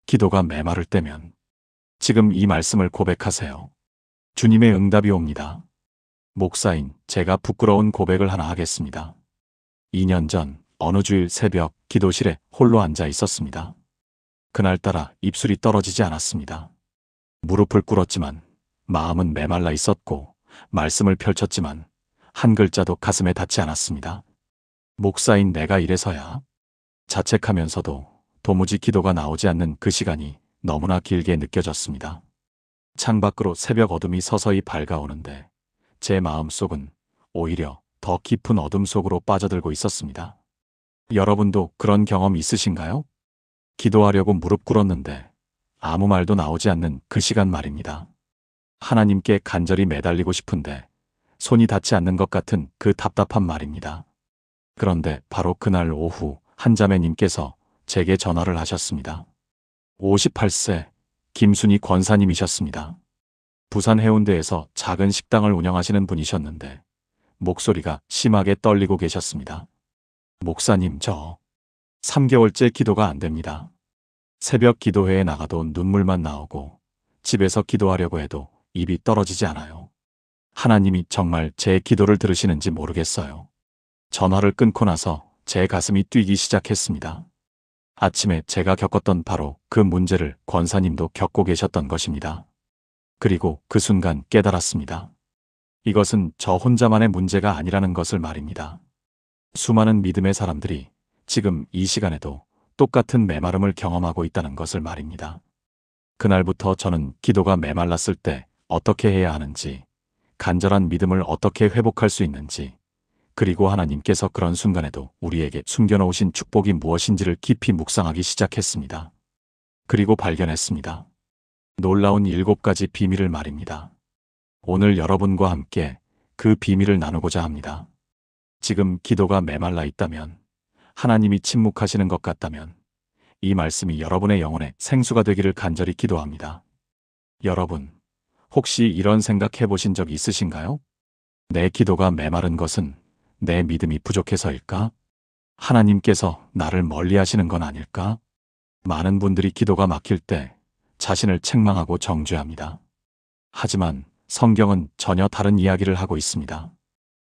기도가 메마를 때면 지금 이 말씀을 고백하세요. 주님의 응답이 옵니다. 목사인 제가 부끄러운 고백을 하나 하겠습니다. 2년 전 어느 주일 새벽 기도실에 홀로 앉아 있었습니다. 그날따라 입술이 떨어지지 않았습니다. 무릎을 꿇었지만 마음은 메말라 있었고 말씀을 펼쳤지만 한 글자도 가슴에 닿지 않았습니다. 목사인 내가 이래서야 자책하면서도 도무지 기도가 나오지 않는 그 시간이 너무나 길게 느껴졌습니다. 창밖으로 새벽 어둠이 서서히 밝아오는데 제 마음속은 오히려 더 깊은 어둠 속으로 빠져들고 있었습니다. 여러분도 그런 경험 있으신가요? 기도하려고 무릎 꿇었는데 아무 말도 나오지 않는 그 시간 말입니다. 하나님께 간절히 매달리고 싶은데 손이 닿지 않는 것 같은 그 답답한 말입니다. 그런데 바로 그날 오후 한자매님께서 제게 전화를 하셨습니다. 58세 김순희 권사님이셨습니다. 부산 해운대에서 작은 식당을 운영하시는 분이셨는데 목소리가 심하게 떨리고 계셨습니다. 목사님, 저 3개월째 기도가 안 됩니다. 새벽 기도회에 나가도 눈물만 나오고 집에서 기도하려고 해도 입이 떨어지지 않아요. 하나님이 정말 제 기도를 들으시는지 모르겠어요. 전화를 끊고 나서 제 가슴이 뛰기 시작했습니다. 아침에 제가 겪었던 바로 그 문제를 권사님도 겪고 계셨던 것입니다. 그리고 그 순간 깨달았습니다. 이것은 저 혼자만의 문제가 아니라는 것을 말입니다. 수많은 믿음의 사람들이 지금 이 시간에도 똑같은 메마름을 경험하고 있다는 것을 말입니다. 그날부터 저는 기도가 메말랐을 때 어떻게 해야 하는지, 간절한 믿음을 어떻게 회복할 수 있는지, 그리고 하나님께서 그런 순간에도 우리에게 숨겨놓으신 축복이 무엇인지를 깊이 묵상하기 시작했습니다. 그리고 발견했습니다. 놀라운 7가지 비밀을 말입니다. 오늘 여러분과 함께 그 비밀을 나누고자 합니다. 지금 기도가 메말라 있다면, 하나님이 침묵하시는 것 같다면 이 말씀이 여러분의 영혼에 생수가 되기를 간절히 기도합니다. 여러분, 혹시 이런 생각 해보신 적 있으신가요? 내 기도가 메마른 것은 내 믿음이 부족해서일까? 하나님께서 나를 멀리하시는 건 아닐까? 많은 분들이 기도가 막힐 때 자신을 책망하고 정죄합니다. 하지만 성경은 전혀 다른 이야기를 하고 있습니다.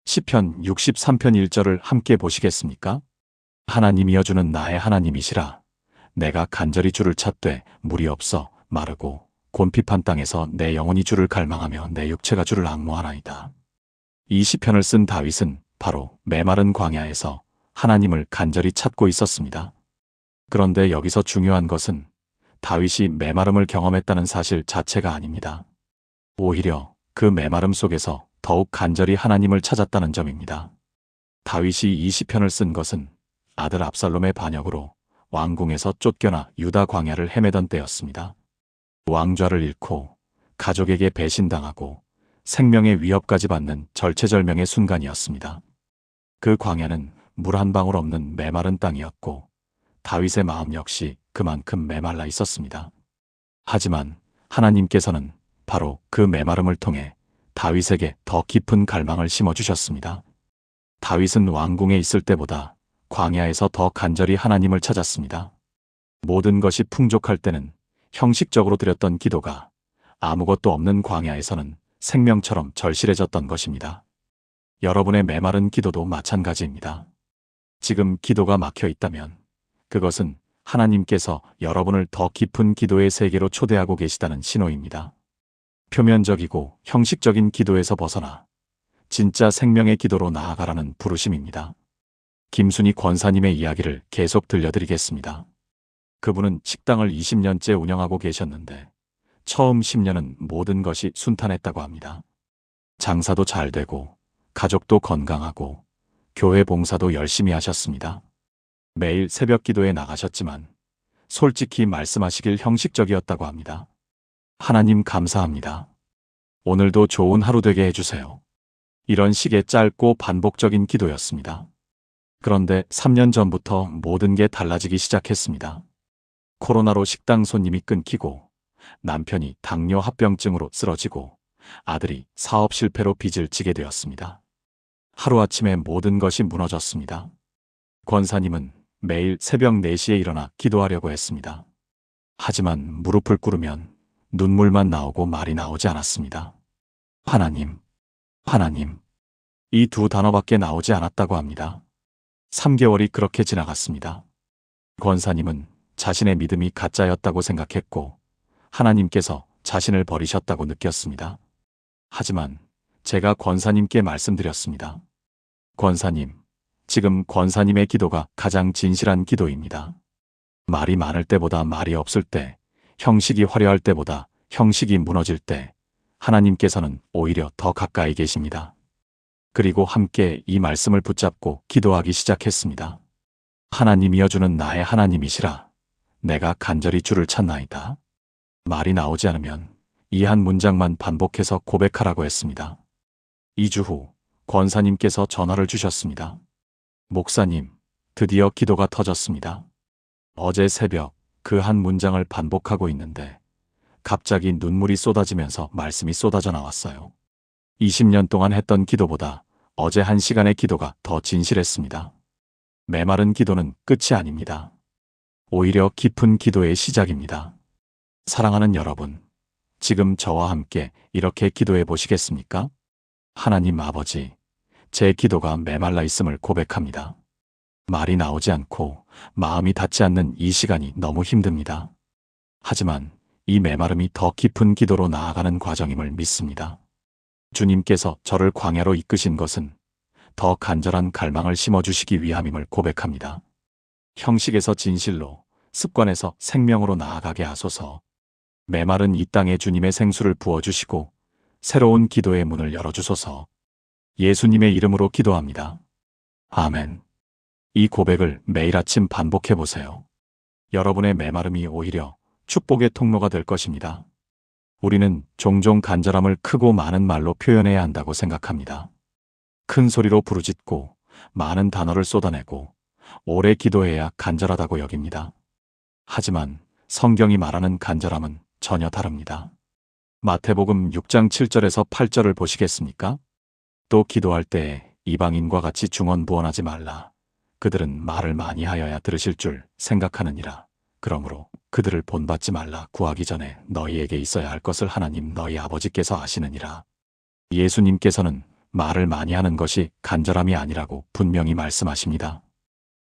시편 63편 1절을 함께 보시겠습니까? 하나님이여 주는 나의 하나님이시라. 내가 간절히 주를 찾되 물이 없어 마르고 곤핍한 땅에서 내 영혼이 주를 갈망하며 내 육체가 주를 앙모하나이다. 이 시편을 쓴 다윗은 바로 메마른 광야에서 하나님을 간절히 찾고 있었습니다. 그런데 여기서 중요한 것은 다윗이 메마름을 경험했다는 사실 자체가 아닙니다. 오히려 그 메마름 속에서 더욱 간절히 하나님을 찾았다는 점입니다. 다윗이 이 시편을 쓴 것은 아들 압살롬의 반역으로 왕궁에서 쫓겨나 유다 광야를 헤매던 때였습니다. 왕좌를 잃고 가족에게 배신당하고 생명의 위협까지 받는 절체절명의 순간이었습니다. 그 광야는 물 한 방울 없는 메마른 땅이었고 다윗의 마음 역시 그만큼 메말라 있었습니다. 하지만 하나님께서는 바로 그 메마름을 통해 다윗에게 더 깊은 갈망을 심어주셨습니다. 다윗은 왕궁에 있을 때보다 광야에서 더 간절히 하나님을 찾았습니다. 모든 것이 풍족할 때는 형식적으로 드렸던 기도가 아무것도 없는 광야에서는 생명처럼 절실해졌던 것입니다. 여러분의 메마른 기도도 마찬가지입니다. 지금 기도가 막혀 있다면 그것은 하나님께서 여러분을 더 깊은 기도의 세계로 초대하고 계시다는 신호입니다. 표면적이고 형식적인 기도에서 벗어나 진짜 생명의 기도로 나아가라는 부르심입니다. 김순희 권사님의 이야기를 계속 들려드리겠습니다. 그분은 식당을 20년째 운영하고 계셨는데 처음 10년은 모든 것이 순탄했다고 합니다. 장사도 잘 되고 가족도 건강하고 교회 봉사도 열심히 하셨습니다. 매일 새벽 기도에 나가셨지만 솔직히 말씀하시길 형식적이었다고 합니다. 하나님 감사합니다. 오늘도 좋은 하루 되게 해주세요. 이런 식의 짧고 반복적인 기도였습니다. 그런데 3년 전부터 모든 게 달라지기 시작했습니다. 코로나로 식당 손님이 끊기고 남편이 당뇨 합병증으로 쓰러지고 아들이 사업 실패로 빚을 지게 되었습니다. 하루아침에 모든 것이 무너졌습니다. 권사님은 매일 새벽 4시에 일어나 기도하려고 했습니다. 하지만 무릎을 꿇으면 눈물만 나오고 말이 나오지 않았습니다. 하나님, 하나님. 이 두 단어밖에 나오지 않았다고 합니다. 3개월이 그렇게 지나갔습니다. 권사님은 자신의 믿음이 가짜였다고 생각했고 하나님께서 자신을 버리셨다고 느꼈습니다. 하지만 제가 권사님께 말씀드렸습니다. 권사님, 지금 권사님의 기도가 가장 진실한 기도입니다. 말이 많을 때보다 말이 없을 때, 형식이 화려할 때보다 형식이 무너질 때 하나님께서는 오히려 더 가까이 계십니다. 그리고 함께 이 말씀을 붙잡고 기도하기 시작했습니다. 하나님이여 주는 나의 하나님이시라. 내가 간절히 주를 찾나이다. 말이 나오지 않으면 이 한 문장만 반복해서 고백하라고 했습니다. 2주 후 권사님께서 전화를 주셨습니다. 목사님, 드디어 기도가 터졌습니다. 어제 새벽 그 한 문장을 반복하고 있는데 갑자기 눈물이 쏟아지면서 말씀이 쏟아져 나왔어요. 20년 동안 했던 기도보다 어제 1시간의 기도가 더 진실했습니다. 메마른 기도는 끝이 아닙니다. 오히려 깊은 기도의 시작입니다. 사랑하는 여러분, 지금 저와 함께 이렇게 기도해 보시겠습니까? 하나님 아버지, 제 기도가 메말라 있음을 고백합니다. 말이 나오지 않고 마음이 닿지 않는 이 시간이 너무 힘듭니다. 하지만 이 메마름이 더 깊은 기도로 나아가는 과정임을 믿습니다. 주님께서 저를 광야로 이끄신 것은 더 간절한 갈망을 심어주시기 위함임을 고백합니다. 형식에서 진실로, 습관에서 생명으로 나아가게 하소서. 메마른 이 땅에 주님의 생수를 부어주시고 새로운 기도의 문을 열어주소서. 예수님의 이름으로 기도합니다. 아멘. 이 고백을 매일 아침 반복해 보세요. 여러분의 메마름이 오히려 축복의 통로가 될 것입니다. 우리는 종종 간절함을 크고 많은 말로 표현해야 한다고 생각합니다. 큰 소리로 부르짖고 많은 단어를 쏟아내고 오래 기도해야 간절하다고 여깁니다. 하지만 성경이 말하는 간절함은 전혀 다릅니다. 마태복음 6장 7절에서 8절을 보시겠습니까? 또 기도할 때에 이방인과 같이 중언부언하지 말라. 그들은 말을 많이 하여야 들으실 줄 생각하느니라. 그러므로 그들을 본받지 말라. 구하기 전에 너희에게 있어야 할 것을 하나님 너희 아버지께서 아시느니라. 예수님께서는 말을 많이 하는 것이 간절함이 아니라고 분명히 말씀하십니다.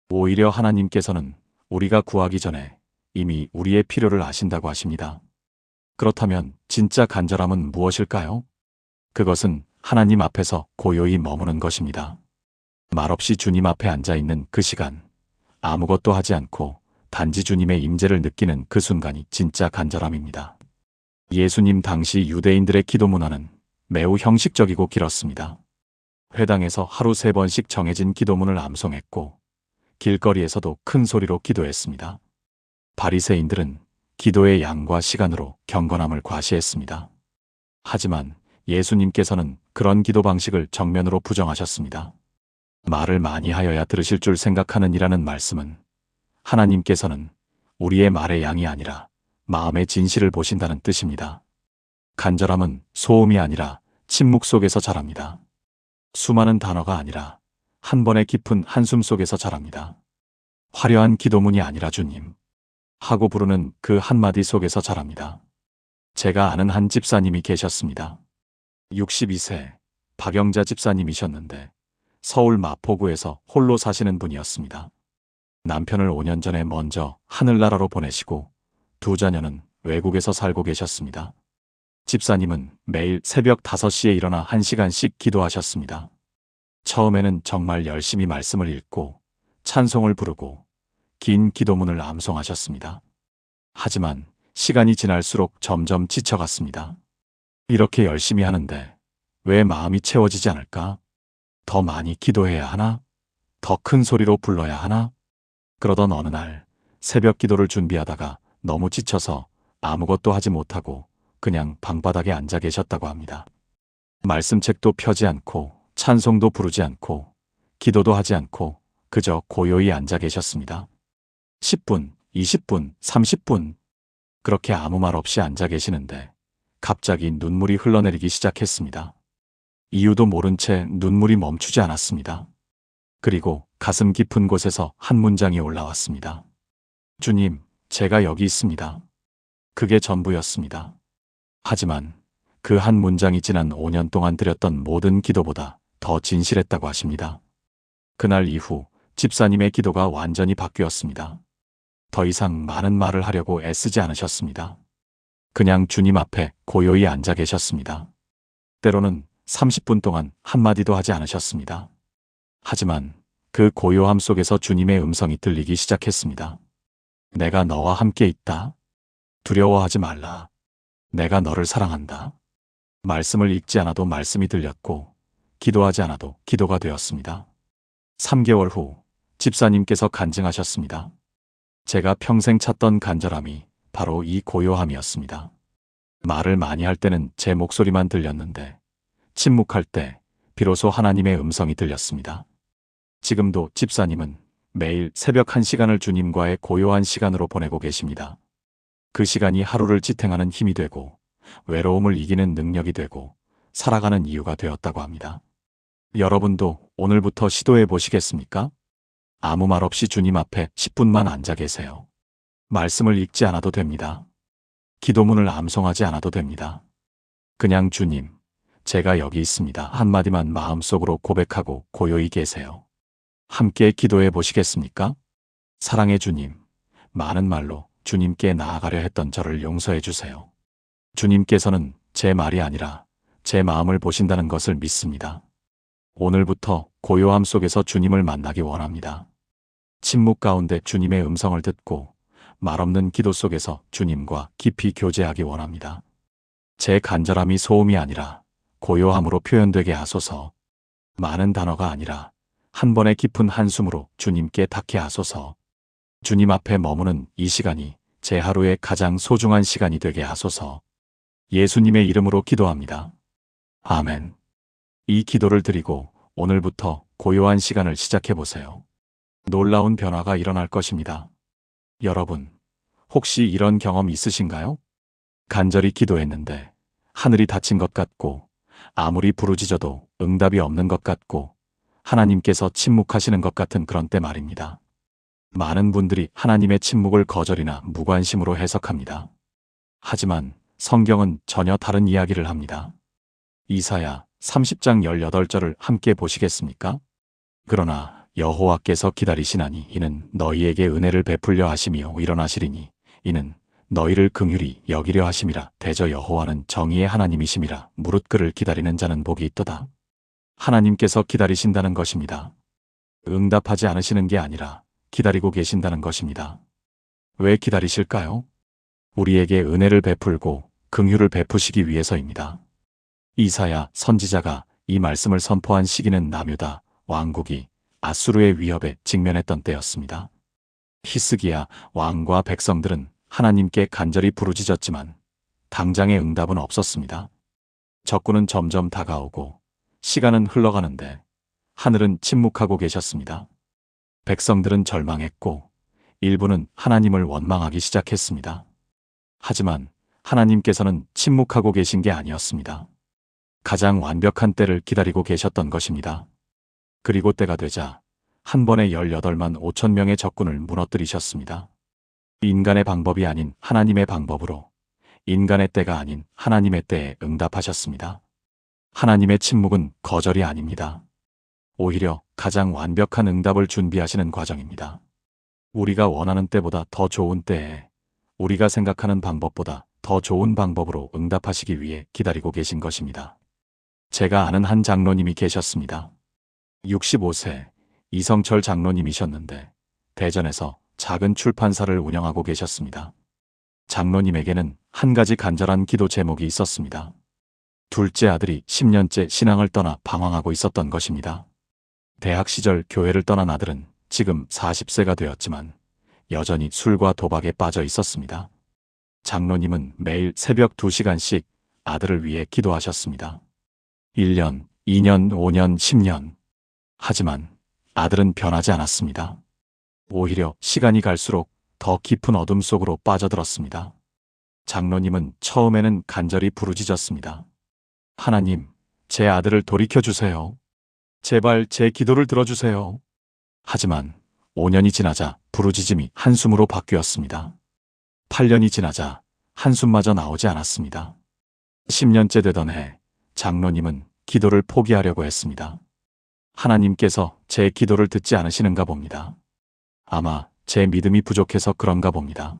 오히려 하나님께서는 우리가 구하기 전에 이미 우리의 필요를 아신다고 하십니다. 그렇다면 진짜 간절함은 무엇일까요? 그것은 하나님 앞에서 고요히 머무는 것입니다. 말없이 주님 앞에 앉아있는 그 시간, 아무것도 하지 않고 단지 주님의 임재를 느끼는 그 순간이 진짜 간절함입니다. 예수님 당시 유대인들의 기도 문화는 매우 형식적이고 길었습니다. 회당에서 하루 3번씩 정해진 기도문을 암송했고 길거리에서도 큰 소리로 기도했습니다. 바리새인들은 기도의 양과 시간으로 경건함을 과시했습니다. 하지만 예수님께서는 그런 기도 방식을 정면으로 부정하셨습니다. 말을 많이 하여야 들으실 줄 생각하는 이라는 말씀은 하나님께서는 우리의 말의 양이 아니라 마음의 진실을 보신다는 뜻입니다. 간절함은 소음이 아니라 침묵 속에서 자랍니다. 수많은 단어가 아니라 한 번의 깊은 한숨 속에서 자랍니다. 화려한 기도문이 아니라 주님 하고 부르는 그 한마디 속에서 자랍니다. 제가 아는 한 집사님이 계셨습니다. 62세 박영자 집사님이셨는데 서울 마포구에서 홀로 사시는 분이었습니다. 남편을 5년 전에 먼저 하늘나라로 보내시고 두 자녀는 외국에서 살고 계셨습니다. 집사님은 매일 새벽 5시에 일어나 1시간씩 기도하셨습니다. 처음에는 정말 열심히 말씀을 읽고 찬송을 부르고 긴 기도문을 암송하셨습니다. 하지만 시간이 지날수록 점점 지쳐갔습니다. 이렇게 열심히 하는데 왜 마음이 채워지지 않을까? 더 많이 기도해야 하나? 더 큰 소리로 불러야 하나? 그러던 어느 날 새벽 기도를 준비하다가 너무 지쳐서 아무것도 하지 못하고 그냥 방바닥에 앉아 계셨다고 합니다. 말씀책도 펴지 않고 찬송도 부르지 않고 기도도 하지 않고 그저 고요히 앉아 계셨습니다. 10분, 20분, 30분 그렇게 아무 말 없이 앉아 계시는데 갑자기 눈물이 흘러내리기 시작했습니다. 이유도 모른 채 눈물이 멈추지 않았습니다. 그리고 가슴 깊은 곳에서 한 문장이 올라왔습니다. 주님, 제가 여기 있습니다. 그게 전부였습니다. 하지만 그 한 문장이 지난 5년 동안 드렸던 모든 기도보다 더 진실했다고 하십니다. 그날 이후 집사님의 기도가 완전히 바뀌었습니다. 더 이상 많은 말을 하려고 애쓰지 않으셨습니다. 그냥 주님 앞에 고요히 앉아 계셨습니다. 때로는 30분 동안 한마디도 하지 않으셨습니다. 하지만 그 고요함 속에서 주님의 음성이 들리기 시작했습니다. 내가 너와 함께 있다. 두려워하지 말라. 내가 너를 사랑한다. 말씀을 읽지 않아도 말씀이 들렸고 기도하지 않아도 기도가 되었습니다. 3개월 후 집사님께서 간증하셨습니다. 제가 평생 찾던 간절함이 바로 이 고요함이었습니다. 말을 많이 할 때는 제 목소리만 들렸는데 침묵할 때 비로소 하나님의 음성이 들렸습니다. 지금도 집사님은 매일 새벽 1시간을 주님과의 고요한 시간으로 보내고 계십니다. 그 시간이 하루를 지탱하는 힘이 되고 외로움을 이기는 능력이 되고 살아가는 이유가 되었다고 합니다. 여러분도 오늘부터 시도해 보시겠습니까? 아무 말 없이 주님 앞에 10분만 앉아 계세요. 말씀을 읽지 않아도 됩니다. 기도문을 암송하지 않아도 됩니다. 그냥 주님, 제가 여기 있습니다. 한마디만 마음속으로 고백하고 고요히 계세요. 함께 기도해 보시겠습니까? 사랑의 주님, 많은 말로 주님께 나아가려 했던 저를 용서해 주세요. 주님께서는 제 말이 아니라 제 마음을 보신다는 것을 믿습니다. 오늘부터 고요함 속에서 주님을 만나기 원합니다. 침묵 가운데 주님의 음성을 듣고 말없는 기도 속에서 주님과 깊이 교제하기 원합니다. 제 간절함이 소음이 아니라 고요함으로 표현되게 하소서. 많은 단어가 아니라 한 번의 깊은 한숨으로 주님께 닿게 하소서. 주님 앞에 머무는 이 시간이 제 하루의 가장 소중한 시간이 되게 하소서. 예수님의 이름으로 기도합니다. 아멘. 이 기도를 드리고 오늘부터 고요한 시간을 시작해 보세요. 놀라운 변화가 일어날 것입니다. 여러분, 혹시 이런 경험 있으신가요? 간절히 기도했는데 하늘이 닫힌 것 같고 아무리 부르짖어도 응답이 없는 것 같고 하나님께서 침묵하시는 것 같은 그런 때 말입니다. 많은 분들이 하나님의 침묵을 거절이나 무관심으로 해석합니다. 하지만 성경은 전혀 다른 이야기를 합니다. 이사야 30장 18절을 함께 보시겠습니까? 그러나 여호와께서 기다리시나니 이는 너희에게 은혜를 베풀려 하심이요 일어나시리니 이는 너희를 긍휼히 여기려 하심이라. 대저 여호와는 정의의 하나님이심이라. 무릇 그를 기다리는 자는 복이 있도다. 하나님께서 기다리신다는 것입니다. 응답하지 않으시는 게 아니라 기다리고 계신다는 것입니다. 왜 기다리실까요? 우리에게 은혜를 베풀고 긍휼을 베푸시기 위해서입니다. 이사야 선지자가 이 말씀을 선포한 시기는 남유다 왕국이 아수르의 위협에 직면했던 때였습니다. 히스기야 왕과 백성들은 하나님께 간절히 부르짖었지만 당장의 응답은 없었습니다. 적군은 점점 다가오고 시간은 흘러가는데 하늘은 침묵하고 계셨습니다. 백성들은 절망했고 일부는 하나님을 원망하기 시작했습니다. 하지만 하나님께서는 침묵하고 계신 게 아니었습니다. 가장 완벽한 때를 기다리고 계셨던 것입니다. 그리고 때가 되자 한 번에 18만 5천 명의 적군을 무너뜨리셨습니다. 인간의 방법이 아닌 하나님의 방법으로 인간의 때가 아닌 하나님의 때에 응답하셨습니다. 하나님의 침묵은 거절이 아닙니다. 오히려 가장 완벽한 응답을 준비하시는 과정입니다. 우리가 원하는 때보다 더 좋은 때에 우리가 생각하는 방법보다 더 좋은 방법으로 응답하시기 위해 기다리고 계신 것입니다. 제가 아는 한 장로님이 계셨습니다. 65세 이성철 장로님이셨는데 대전에서 작은 출판사를 운영하고 계셨습니다. 장로님에게는 한 가지 간절한 기도 제목이 있었습니다. 둘째 아들이 10년째 신앙을 떠나 방황하고 있었던 것입니다. 대학 시절 교회를 떠난 아들은 지금 40세가 되었지만 여전히 술과 도박에 빠져 있었습니다. 장로님은 매일 새벽 2시간씩 아들을 위해 기도하셨습니다. 1년, 2년, 5년, 10년. 하지만 아들은 변하지 않았습니다. 오히려 시간이 갈수록 더 깊은 어둠 속으로 빠져들었습니다. 장로님은 처음에는 간절히 부르짖었습니다. 하나님, 제 아들을 돌이켜주세요. 제발 제 기도를 들어주세요. 하지만 5년이 지나자 부르짖음이 한숨으로 바뀌었습니다. 8년이 지나자 한숨마저 나오지 않았습니다. 10년째 되던 해, 장로님은 기도를 포기하려고 했습니다. 하나님께서 제 기도를 듣지 않으시는가 봅니다. 아마 제 믿음이 부족해서 그런가 봅니다.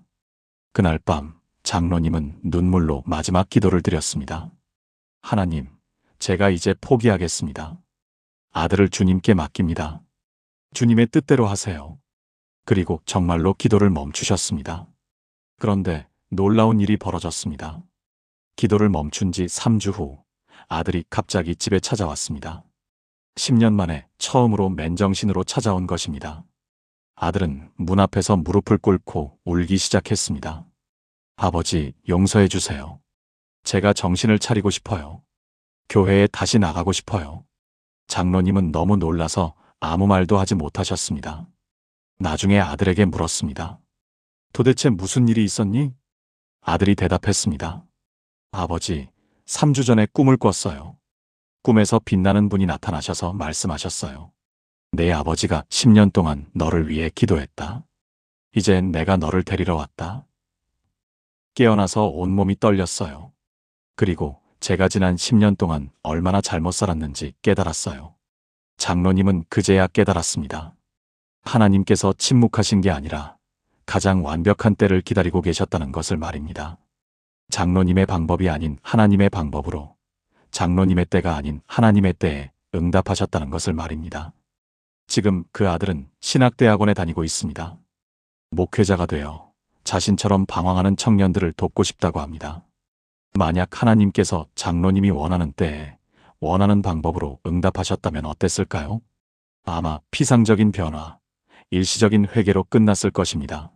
그날 밤 장로님은 눈물로 마지막 기도를 드렸습니다. 하나님, 제가 이제 포기하겠습니다. 아들을 주님께 맡깁니다. 주님의 뜻대로 하세요. 그리고 정말로 기도를 멈추셨습니다. 그런데 놀라운 일이 벌어졌습니다. 기도를 멈춘 지 3주 후 아들이 갑자기 집에 찾아왔습니다. 10년 만에 처음으로 맨정신으로 찾아온 것입니다. 아들은 문 앞에서 무릎을 꿇고 울기 시작했습니다. 아버지, 용서해 주세요. 제가 정신을 차리고 싶어요. 교회에 다시 나가고 싶어요. 장로님은 너무 놀라서 아무 말도 하지 못하셨습니다. 나중에 아들에게 물었습니다. 도대체 무슨 일이 있었니? 아들이 대답했습니다. 아버지, 3주 전에 꿈을 꿨어요. 꿈에서 빛나는 분이 나타나셔서 말씀하셨어요. 내 아버지가 10년 동안 너를 위해 기도했다. 이젠 내가 너를 데리러 왔다. 깨어나서 온몸이 떨렸어요. 그리고 제가 지난 10년 동안 얼마나 잘못 살았는지 깨달았어요. 장로님은 그제야 깨달았습니다. 하나님께서 침묵하신 게 아니라 가장 완벽한 때를 기다리고 계셨다는 것을 말입니다. 장로님의 방법이 아닌 하나님의 방법으로, 장로님의 때가 아닌 하나님의 때에 응답하셨다는 것을 말입니다. 지금 그 아들은 신학대학원에 다니고 있습니다. 목회자가 되어 자신처럼 방황하는 청년들을 돕고 싶다고 합니다. 만약 하나님께서 장로님이 원하는 때에 원하는 방법으로 응답하셨다면 어땠을까요? 아마 피상적인 변화, 일시적인 회개로 끝났을 것입니다.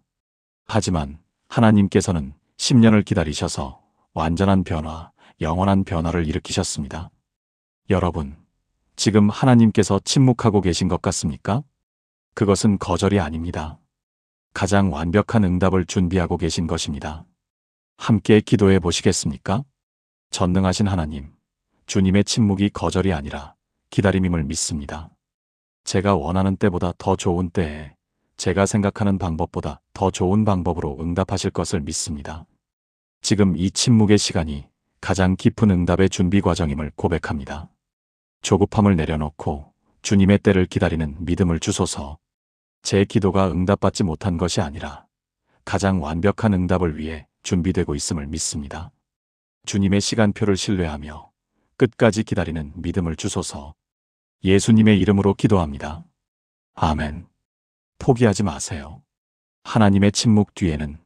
하지만 하나님께서는 10년을 기다리셔서 완전한 변화, 영원한 변화를 일으키셨습니다. 여러분, 지금 하나님께서 침묵하고 계신 것 같습니까? 그것은 거절이 아닙니다. 가장 완벽한 응답을 준비하고 계신 것입니다. 함께 기도해 보시겠습니까? 전능하신 하나님, 주님의 침묵이 거절이 아니라 기다림임을 믿습니다. 제가 원하는 때보다 더 좋은 때에 제가 생각하는 방법보다 더 좋은 방법으로 응답하실 것을 믿습니다. 지금 이 침묵의 시간이 가장 깊은 응답의 준비 과정임을 고백합니다. 조급함을 내려놓고 주님의 때를 기다리는 믿음을 주소서. 제 기도가 응답받지 못한 것이 아니라 가장 완벽한 응답을 위해 준비되고 있음을 믿습니다. 주님의 시간표를 신뢰하며 끝까지 기다리는 믿음을 주소서. 예수님의 이름으로 기도합니다. 아멘. 포기하지 마세요. 하나님의 침묵 뒤에는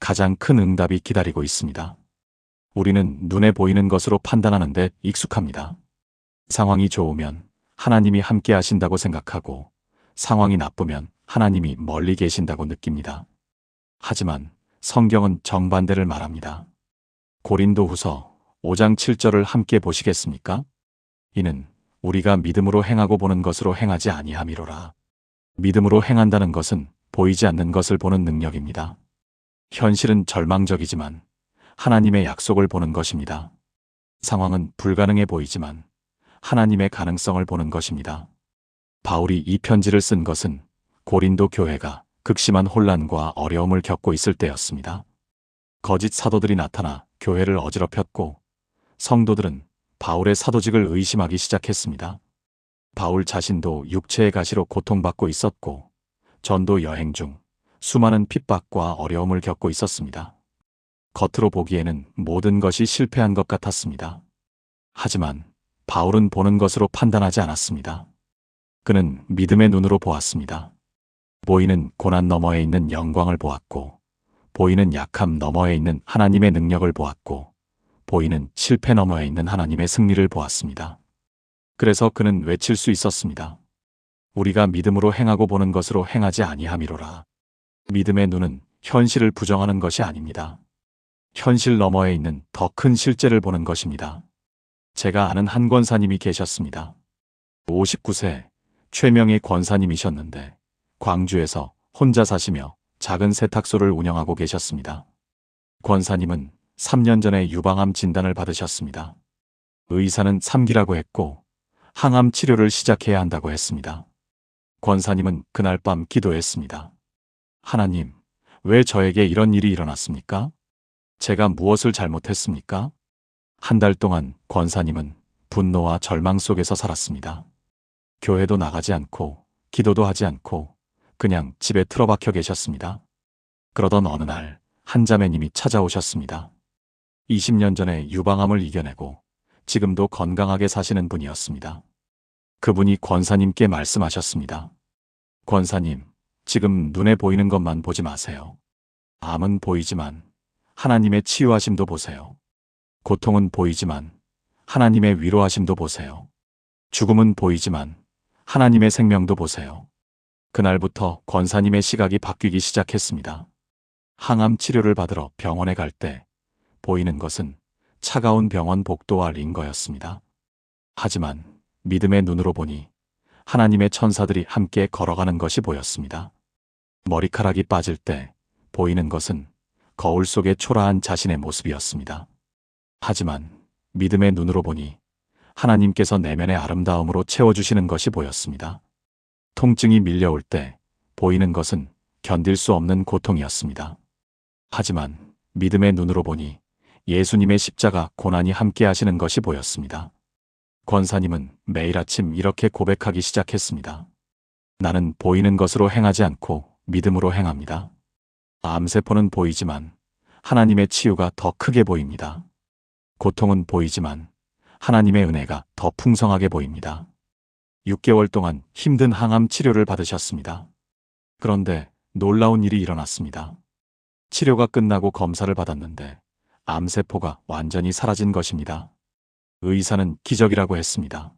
가장 큰 응답이 기다리고 있습니다. 우리는 눈에 보이는 것으로 판단하는 데 익숙합니다. 상황이 좋으면 하나님이 함께 하신다고 생각하고 상황이 나쁘면 하나님이 멀리 계신다고 느낍니다. 하지만 성경은 정반대를 말합니다. 고린도후서 5장 7절을 함께 보시겠습니까? 이는 우리가 믿음으로 행하고 보는 것으로 행하지 아니함이로라. 믿음으로 행한다는 것은 보이지 않는 것을 보는 능력입니다. 현실은 절망적이지만 하나님의 약속을 보는 것입니다. 상황은 불가능해 보이지만 하나님의 가능성을 보는 것입니다. 바울이 이 편지를 쓴 것은 고린도 교회가 극심한 혼란과 어려움을 겪고 있을 때였습니다. 거짓 사도들이 나타나 교회를 어지럽혔고 성도들은 바울의 사도직을 의심하기 시작했습니다. 바울 자신도 육체의 가시로 고통받고 있었고 전도 여행 중 수많은 핍박과 어려움을 겪고 있었습니다. 겉으로 보기에는 모든 것이 실패한 것 같았습니다. 하지만 바울은 보는 것으로 판단하지 않았습니다. 그는 믿음의 눈으로 보았습니다. 보이는 고난 너머에 있는 영광을 보았고, 보이는 약함 너머에 있는 하나님의 능력을 보았고, 보이는 실패 너머에 있는 하나님의 승리를 보았습니다. 그래서 그는 외칠 수 있었습니다. 우리가 믿음으로 행하고 보는 것으로 행하지 아니함이로라. 믿음의 눈은 현실을 부정하는 것이 아닙니다. 현실 너머에 있는 더 큰 실제를 보는 것입니다. 제가 아는 한 권사님이 계셨습니다. 59세 최명의 권사님이셨는데 광주에서 혼자 사시며 작은 세탁소를 운영하고 계셨습니다. 권사님은 3년 전에 유방암 진단을 받으셨습니다. 의사는 3기라고 했고 항암 치료를 시작해야 한다고 했습니다. 권사님은 그날 밤 기도했습니다. 하나님, 왜 저에게 이런 일이 일어났습니까? 제가 무엇을 잘못했습니까? 한 달 동안 권사님은 분노와 절망 속에서 살았습니다. 교회도 나가지 않고 기도도 하지 않고 그냥 집에 틀어박혀 계셨습니다. 그러던 어느 날 한 자매님이 찾아오셨습니다. 20년 전에 유방암을 이겨내고 지금도 건강하게 사시는 분이었습니다. 그분이 권사님께 말씀하셨습니다. 권사님, 지금 눈에 보이는 것만 보지 마세요. 암은 보이지만 하나님의 치유하심도 보세요. 고통은 보이지만 하나님의 위로하심도 보세요. 죽음은 보이지만 하나님의 생명도 보세요. 그날부터 권사님의 시각이 바뀌기 시작했습니다. 항암 치료를 받으러 병원에 갈 때 보이는 것은 차가운 병원 복도와 링거였습니다. 하지만 믿음의 눈으로 보니 하나님의 천사들이 함께 걸어가는 것이 보였습니다. 머리카락이 빠질 때 보이는 것은 거울 속에 초라한 자신의 모습이었습니다. 하지만 믿음의 눈으로 보니 하나님께서 내면의 아름다움으로 채워주시는 것이 보였습니다. 통증이 밀려올 때 보이는 것은 견딜 수 없는 고통이었습니다. 하지만 믿음의 눈으로 보니 예수님의 십자가 고난이 함께 하시는 것이 보였습니다. 권사님은 매일 아침 이렇게 고백하기 시작했습니다. 나는 보이는 것으로 행하지 않고 믿음으로 행합니다. 암세포는 보이지만 하나님의 치유가 더 크게 보입니다. 고통은 보이지만 하나님의 은혜가 더 풍성하게 보입니다. 6개월 동안 힘든 항암 치료를 받으셨습니다. 그런데 놀라운 일이 일어났습니다. 치료가 끝나고 검사를 받았는데 암세포가 완전히 사라진 것입니다. 의사는 기적이라고 했습니다.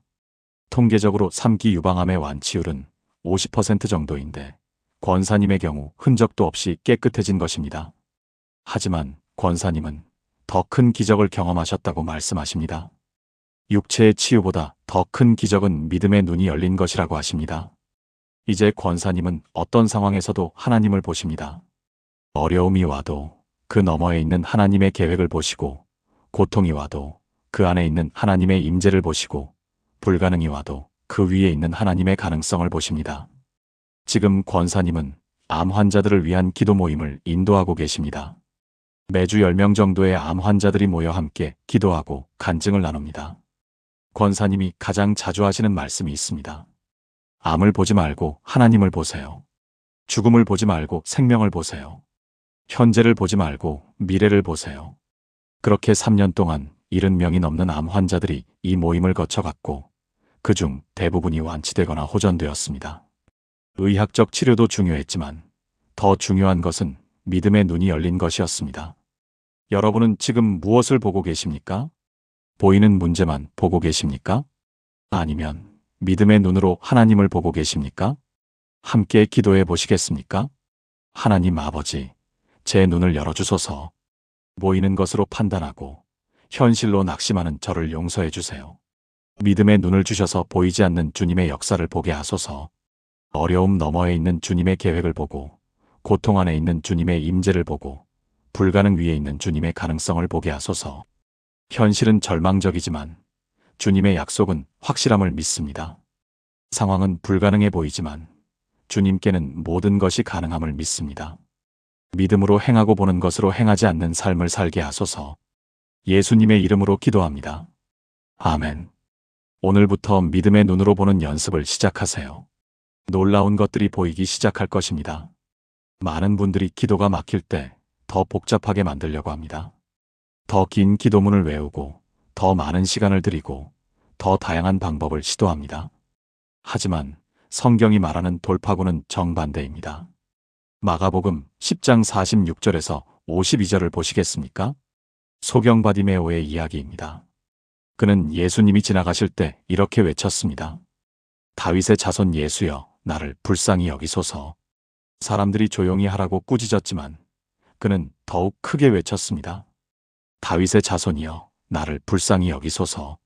통계적으로 3기 유방암의 완치율은 50% 정도인데 권사님의 경우 흔적도 없이 깨끗해진 것입니다. 하지만 권사님은 더 큰 기적을 경험하셨다고 말씀하십니다. 육체의 치유보다 더 큰 기적은 믿음의 눈이 열린 것이라고 하십니다. 이제 권사님은 어떤 상황에서도 하나님을 보십니다. 어려움이 와도 그 너머에 있는 하나님의 계획을 보시고, 고통이 와도 그 안에 있는 하나님의 임재를 보시고, 불가능이 와도 그 위에 있는 하나님의 가능성을 보십니다. 지금 권사님은 암 환자들을 위한 기도 모임을 인도하고 계십니다. 매주 10명 정도의 암 환자들이 모여 함께 기도하고 간증을 나눕니다. 권사님이 가장 자주 하시는 말씀이 있습니다. 암을 보지 말고 하나님을 보세요. 죽음을 보지 말고 생명을 보세요. 현재를 보지 말고 미래를 보세요. 그렇게 3년 동안 70명이 넘는 암 환자들이 이 모임을 거쳐갔고 그중 대부분이 완치되거나 호전되었습니다. 의학적 치료도 중요했지만 더 중요한 것은 믿음의 눈이 열린 것이었습니다. 여러분은 지금 무엇을 보고 계십니까? 보이는 문제만 보고 계십니까? 아니면 믿음의 눈으로 하나님을 보고 계십니까? 함께 기도해 보시겠습니까? 하나님 아버지, 제 눈을 열어주소서. 보이는 것으로 판단하고 현실로 낙심하는 저를 용서해 주세요. 믿음의 눈을 주셔서 보이지 않는 주님의 역사를 보게 하소서. 어려움 너머에 있는 주님의 계획을 보고, 고통 안에 있는 주님의 임재를 보고, 불가능 위에 있는 주님의 가능성을 보게 하소서. 현실은 절망적이지만 주님의 약속은 확실함을 믿습니다. 상황은 불가능해 보이지만 주님께는 모든 것이 가능함을 믿습니다. 믿음으로 행하고 보는 것으로 행하지 않는 삶을 살게 하소서. 예수님의 이름으로 기도합니다. 아멘. 오늘부터 믿음의 눈으로 보는 연습을 시작하세요. 놀라운 것들이 보이기 시작할 것입니다. 많은 분들이 기도가 막힐 때 더 복잡하게 만들려고 합니다. 더 긴 기도문을 외우고 더 많은 시간을 들이고 더 다양한 방법을 시도합니다. 하지만 성경이 말하는 돌파구는 정반대입니다. 마가복음 10장 46절에서 52절을 보시겠습니까? 소경 바디메오의 이야기입니다. 그는 예수님이 지나가실 때 이렇게 외쳤습니다. 다윗의 자손 예수여, 나를 불쌍히 여기소서. 사람들이 조용히 하라고 꾸짖었지만 그는 더욱 크게 외쳤습니다. 다윗의 자손이여, 나를 불쌍히 여기소서.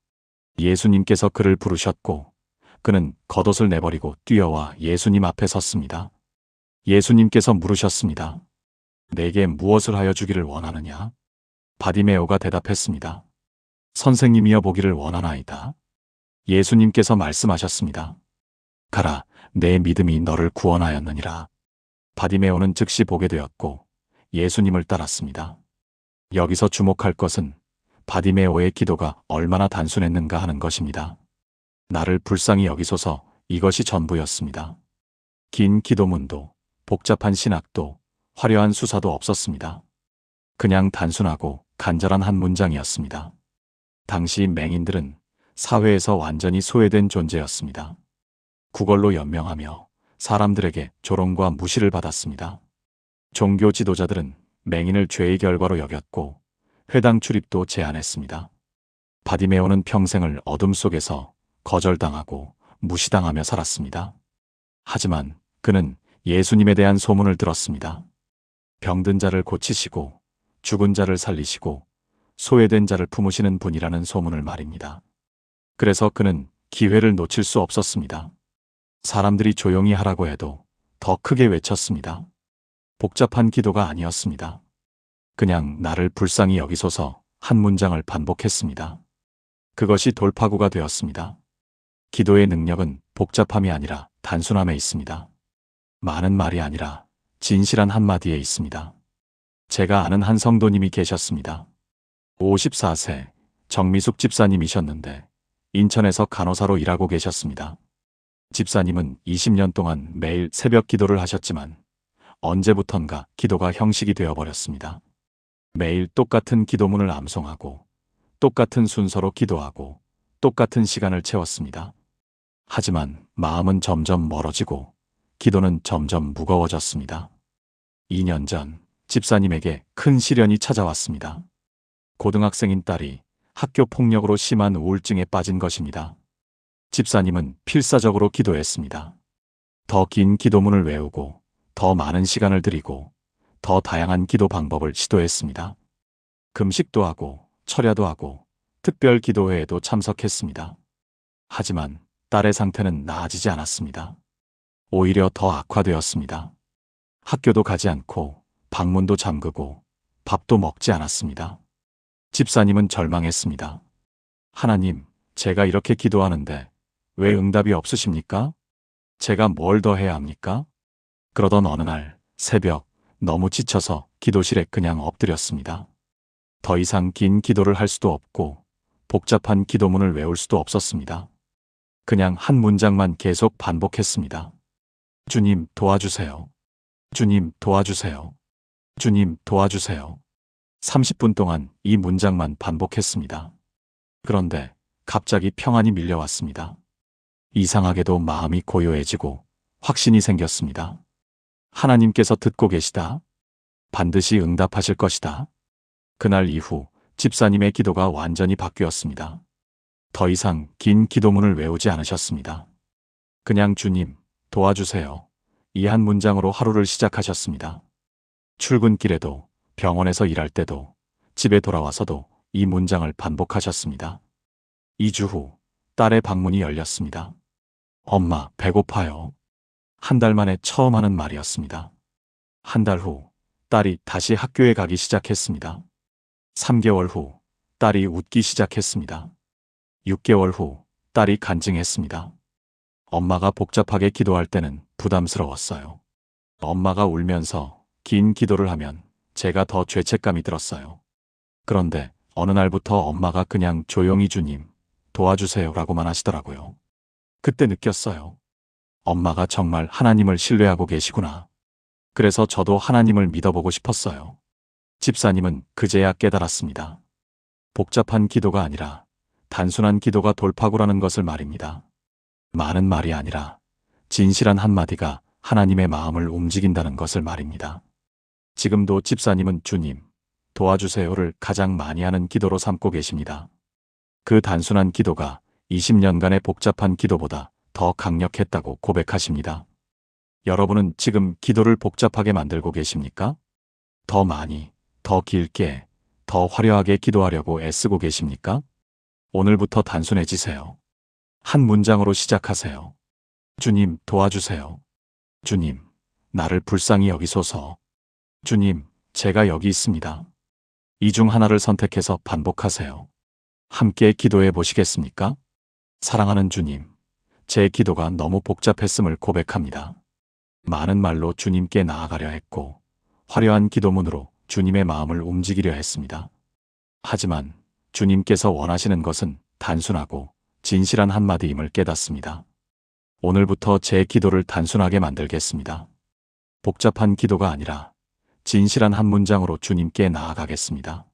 예수님께서 그를 부르셨고 그는 겉옷을 내버리고 뛰어와 예수님 앞에 섰습니다. 예수님께서 물으셨습니다. 내게 무엇을 하여 주기를 원하느냐? 바디메오가 대답했습니다. 선생님이여, 보기를 원하나이다. 예수님께서 말씀하셨습니다. 가라, 내 믿음이 너를 구원하였느니라. 바디메오는 즉시 보게 되었고 예수님을 따랐습니다. 여기서 주목할 것은 바디메오의 기도가 얼마나 단순했는가 하는 것입니다. 나를 불쌍히 여기소서, 이것이 전부였습니다. 긴 기도문도, 복잡한 신학도, 화려한 수사도 없었습니다. 그냥 단순하고 간절한 한 문장이었습니다. 당시 맹인들은 사회에서 완전히 소외된 존재였습니다. 구걸로 연명하며 사람들에게 조롱과 무시를 받았습니다. 종교 지도자들은 맹인을 죄의 결과로 여겼고 회당 출입도 제한했습니다. 바디메오는 평생을 어둠 속에서 거절당하고 무시당하며 살았습니다. 하지만 그는 예수님에 대한 소문을 들었습니다. 병든 자를 고치시고 죽은 자를 살리시고 소외된 자를 품으시는 분이라는 소문을 말입니다. 그래서 그는 기회를 놓칠 수 없었습니다. 사람들이 조용히 하라고 해도 더 크게 외쳤습니다. 복잡한 기도가 아니었습니다. 그냥 나를 불쌍히 여기소서 한 문장을 반복했습니다. 그것이 돌파구가 되었습니다. 기도의 능력은 복잡함이 아니라 단순함에 있습니다. 많은 말이 아니라 진실한 한마디에 있습니다. 제가 아는 한 성도님이 계셨습니다. 54세 정미숙 집사님이셨는데 인천에서 간호사로 일하고 계셨습니다. 집사님은 20년 동안 매일 새벽 기도를 하셨지만 언제부턴가 기도가 형식이 되어버렸습니다. 매일 똑같은 기도문을 암송하고 똑같은 순서로 기도하고 똑같은 시간을 채웠습니다. 하지만 마음은 점점 멀어지고 기도는 점점 무거워졌습니다. 2년 전 집사님에게 큰 시련이 찾아왔습니다. 고등학생인 딸이 학교 폭력으로 심한 우울증에 빠진 것입니다. 집사님은 필사적으로 기도했습니다. 더 긴 기도문을 외우고 더 많은 시간을 들이고 더 다양한 기도 방법을 시도했습니다. 금식도 하고 철야도 하고 특별 기도회에도 참석했습니다. 하지만 딸의 상태는 나아지지 않았습니다. 오히려 더 악화되었습니다. 학교도 가지 않고 방문도 잠그고 밥도 먹지 않았습니다. 집사님은 절망했습니다. 하나님, 제가 이렇게 기도하는데 왜 응답이 없으십니까? 제가 뭘 더 해야 합니까? 그러던 어느 날 새벽 너무 지쳐서 기도실에 그냥 엎드렸습니다. 더 이상 긴 기도를 할 수도 없고 복잡한 기도문을 외울 수도 없었습니다. 그냥 한 문장만 계속 반복했습니다. 주님 도와주세요. 주님 도와주세요. 주님 도와주세요. 30분 동안 이 문장만 반복했습니다. 그런데 갑자기 평안이 밀려왔습니다. 이상하게도 마음이 고요해지고 확신이 생겼습니다. 하나님께서 듣고 계시다. 반드시 응답하실 것이다. 그날 이후 집사님의 기도가 완전히 바뀌었습니다. 더 이상 긴 기도문을 외우지 않으셨습니다. 그냥 주님, 도와주세요. 이 한 문장으로 하루를 시작하셨습니다. 출근길에도, 병원에서 일할 때도, 집에 돌아와서도 이 문장을 반복하셨습니다. 2주 후 딸의 방문이 열렸습니다. 엄마, 배고파요. 한 달 만에 처음 하는 말이었습니다. 한 달 후 딸이 다시 학교에 가기 시작했습니다. 3개월 후 딸이 웃기 시작했습니다. 6개월 후 딸이 간증했습니다. 엄마가 복잡하게 기도할 때는 부담스러웠어요. 엄마가 울면서 긴 기도를 하면 제가 더 죄책감이 들었어요. 그런데 어느 날부터 엄마가 그냥 조용히 주님, 도와주세요 라고만 하시더라고요. 그때 느꼈어요. 엄마가 정말 하나님을 신뢰하고 계시구나. 그래서 저도 하나님을 믿어보고 싶었어요. 집사님은 그제야 깨달았습니다. 복잡한 기도가 아니라 단순한 기도가 돌파구라는 것을 말입니다. 많은 말이 아니라 진실한 한마디가 하나님의 마음을 움직인다는 것을 말입니다. 지금도 집사님은 주님, 도와주세요를 가장 많이 하는 기도로 삼고 계십니다. 그 단순한 기도가 20년간의 복잡한 기도보다 더 강력했다고 고백하십니다. 여러분은 지금 기도를 복잡하게 만들고 계십니까? 더 많이, 더 길게, 더 화려하게 기도하려고 애쓰고 계십니까? 오늘부터 단순해지세요. 한 문장으로 시작하세요. 주님, 도와주세요. 주님, 나를 불쌍히 여기소서. 주님, 제가 여기 있습니다. 이 중 하나를 선택해서 반복하세요. 함께 기도해 보시겠습니까? 사랑하는 주님, 제 기도가 너무 복잡했음을 고백합니다. 많은 말로 주님께 나아가려 했고, 화려한 기도문으로 주님의 마음을 움직이려 했습니다. 하지만 주님께서 원하시는 것은 단순하고 진실한 한마디임을 깨닫습니다. 오늘부터 제 기도를 단순하게 만들겠습니다. 복잡한 기도가 아니라 진실한 한 문장으로 주님께 나아가겠습니다.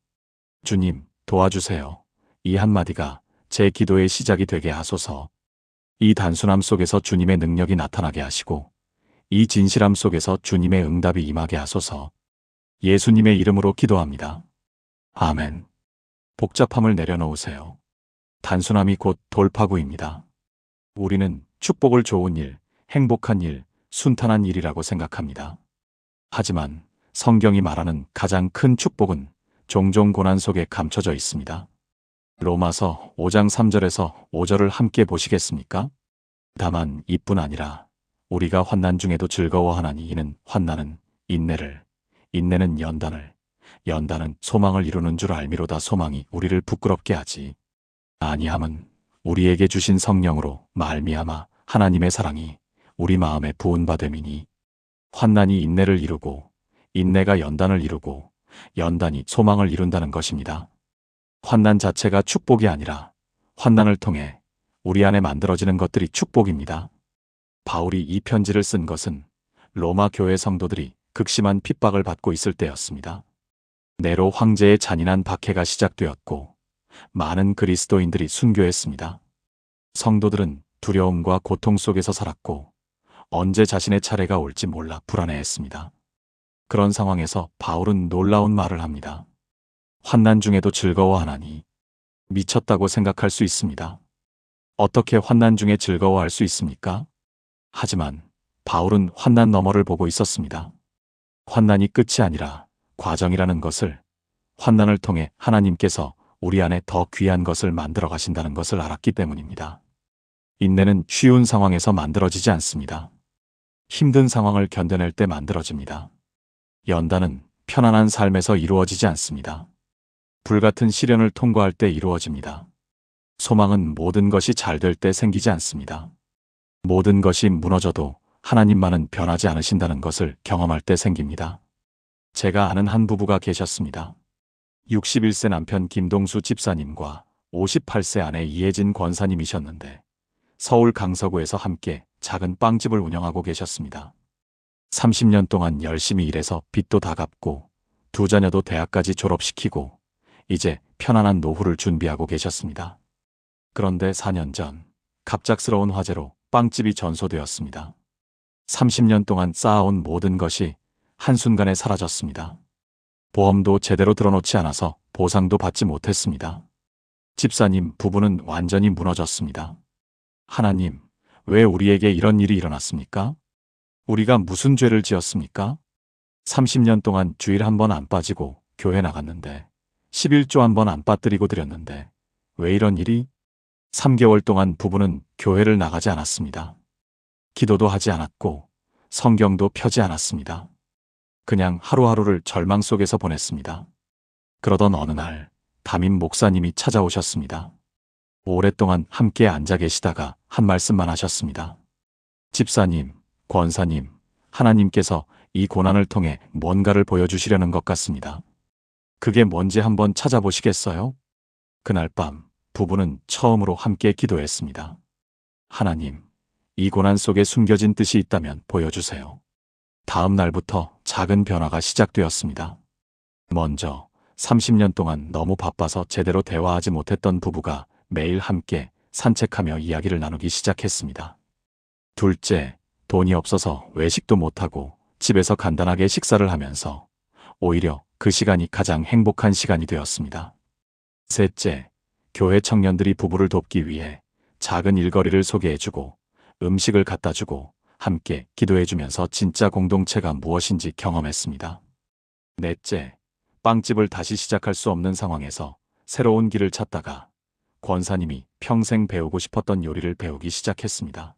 주님, 도와주세요. 이 한마디가 제 기도의 시작이 되게 하소서. 이 단순함 속에서 주님의 능력이 나타나게 하시고 이 진실함 속에서 주님의 응답이 임하게 하소서. 예수님의 이름으로 기도합니다. 아멘. 복잡함을 내려놓으세요. 단순함이 곧 돌파구입니다. 우리는 축복을 좋은 일, 행복한 일, 순탄한 일이라고 생각합니다. 하지만 성경이 말하는 가장 큰 축복은 종종 고난 속에 감춰져 있습니다. 로마서 5장 3절에서 5절을 함께 보시겠습니까? 다만 이뿐 아니라 우리가 환난 중에도 즐거워하나니 이는 환난은 인내를, 인내는 연단을, 연단은 소망을 이루는 줄 알미로다. 소망이 우리를 부끄럽게 하지 아니함은 우리에게 주신 성령으로 말미암아 하나님의 사랑이 우리 마음에 부은 바 됨이니 환난이 인내를 이루고 인내가 연단을 이루고 연단이 소망을 이룬다는 것입니다. 환난 자체가 축복이 아니라 환난을 통해 우리 안에 만들어지는 것들이 축복입니다. 바울이 이 편지를 쓴 것은 로마 교회 성도들이 극심한 핍박을 받고 있을 때였습니다. 네로 황제의 잔인한 박해가 시작되었고 많은 그리스도인들이 순교했습니다. 성도들은 두려움과 고통 속에서 살았고 언제 자신의 차례가 올지 몰라 불안해했습니다. 그런 상황에서 바울은 놀라운 말을 합니다. 환난 중에도 즐거워하나니. 미쳤다고 생각할 수 있습니다. 어떻게 환난 중에 즐거워할 수 있습니까? 하지만 바울은 환난 너머를 보고 있었습니다. 환난이 끝이 아니라 과정이라는 것을, 환난을 통해 하나님께서 우리 안에 더 귀한 것을 만들어 가신다는 것을 알았기 때문입니다. 인내는 쉬운 상황에서 만들어지지 않습니다. 힘든 상황을 견뎌낼 때 만들어집니다. 연단은 편안한 삶에서 이루어지지 않습니다. 불같은 시련을 통과할 때 이루어집니다. 소망은 모든 것이 잘 될 때 생기지 않습니다. 모든 것이 무너져도 하나님만은 변하지 않으신다는 것을 경험할 때 생깁니다. 제가 아는 한 부부가 계셨습니다. 61세 남편 김동수 집사님과 58세 아내 이혜진 권사님이셨는데 서울 강서구에서 함께 작은 빵집을 운영하고 계셨습니다. 30년 동안 열심히 일해서 빚도 다 갚고 두 자녀도 대학까지 졸업시키고 이제 편안한 노후를 준비하고 계셨습니다. 그런데 4년 전 갑작스러운 화재로 빵집이 전소되었습니다. 30년 동안 쌓아온 모든 것이 한순간에 사라졌습니다. 보험도 제대로 들어놓지 않아서 보상도 받지 못했습니다. 집사님 부부는 완전히 무너졌습니다. 하나님, 왜 우리에게 이런 일이 일어났습니까? 우리가 무슨 죄를 지었습니까? 30년 동안 주일 한 번 안 빠지고 교회 나갔는데 11조 한 번 안 빠뜨리고 드렸는데 왜 이런 일이? 3개월 동안 부부는 교회를 나가지 않았습니다. 기도도 하지 않았고 성경도 펴지 않았습니다. 그냥 하루하루를 절망 속에서 보냈습니다. 그러던 어느 날 담임 목사님이 찾아오셨습니다. 오랫동안 함께 앉아 계시다가 한 말씀만 하셨습니다. 집사님, 권사님, 하나님께서 이 고난을 통해 뭔가를 보여주시려는 것 같습니다. 그게 뭔지 한번 찾아보시겠어요? 그날 밤 부부는 처음으로 함께 기도했습니다. 하나님, 이 고난 속에 숨겨진 뜻이 있다면 보여주세요. 다음 날부터 작은 변화가 시작되었습니다. 먼저 30년 동안 너무 바빠서 제대로 대화하지 못했던 부부가 매일 함께 산책하며 이야기를 나누기 시작했습니다. 둘째, 돈이 없어서 외식도 못하고 집에서 간단하게 식사를 하면서 오히려 그 시간이 가장 행복한 시간이 되었습니다. 셋째, 교회 청년들이 부부를 돕기 위해 작은 일거리를 소개해주고 음식을 갖다주고 함께 기도해주면서 진짜 공동체가 무엇인지 경험했습니다. 넷째, 빵집을 다시 시작할 수 없는 상황에서 새로운 길을 찾다가 권사님이 평생 배우고 싶었던 요리를 배우기 시작했습니다.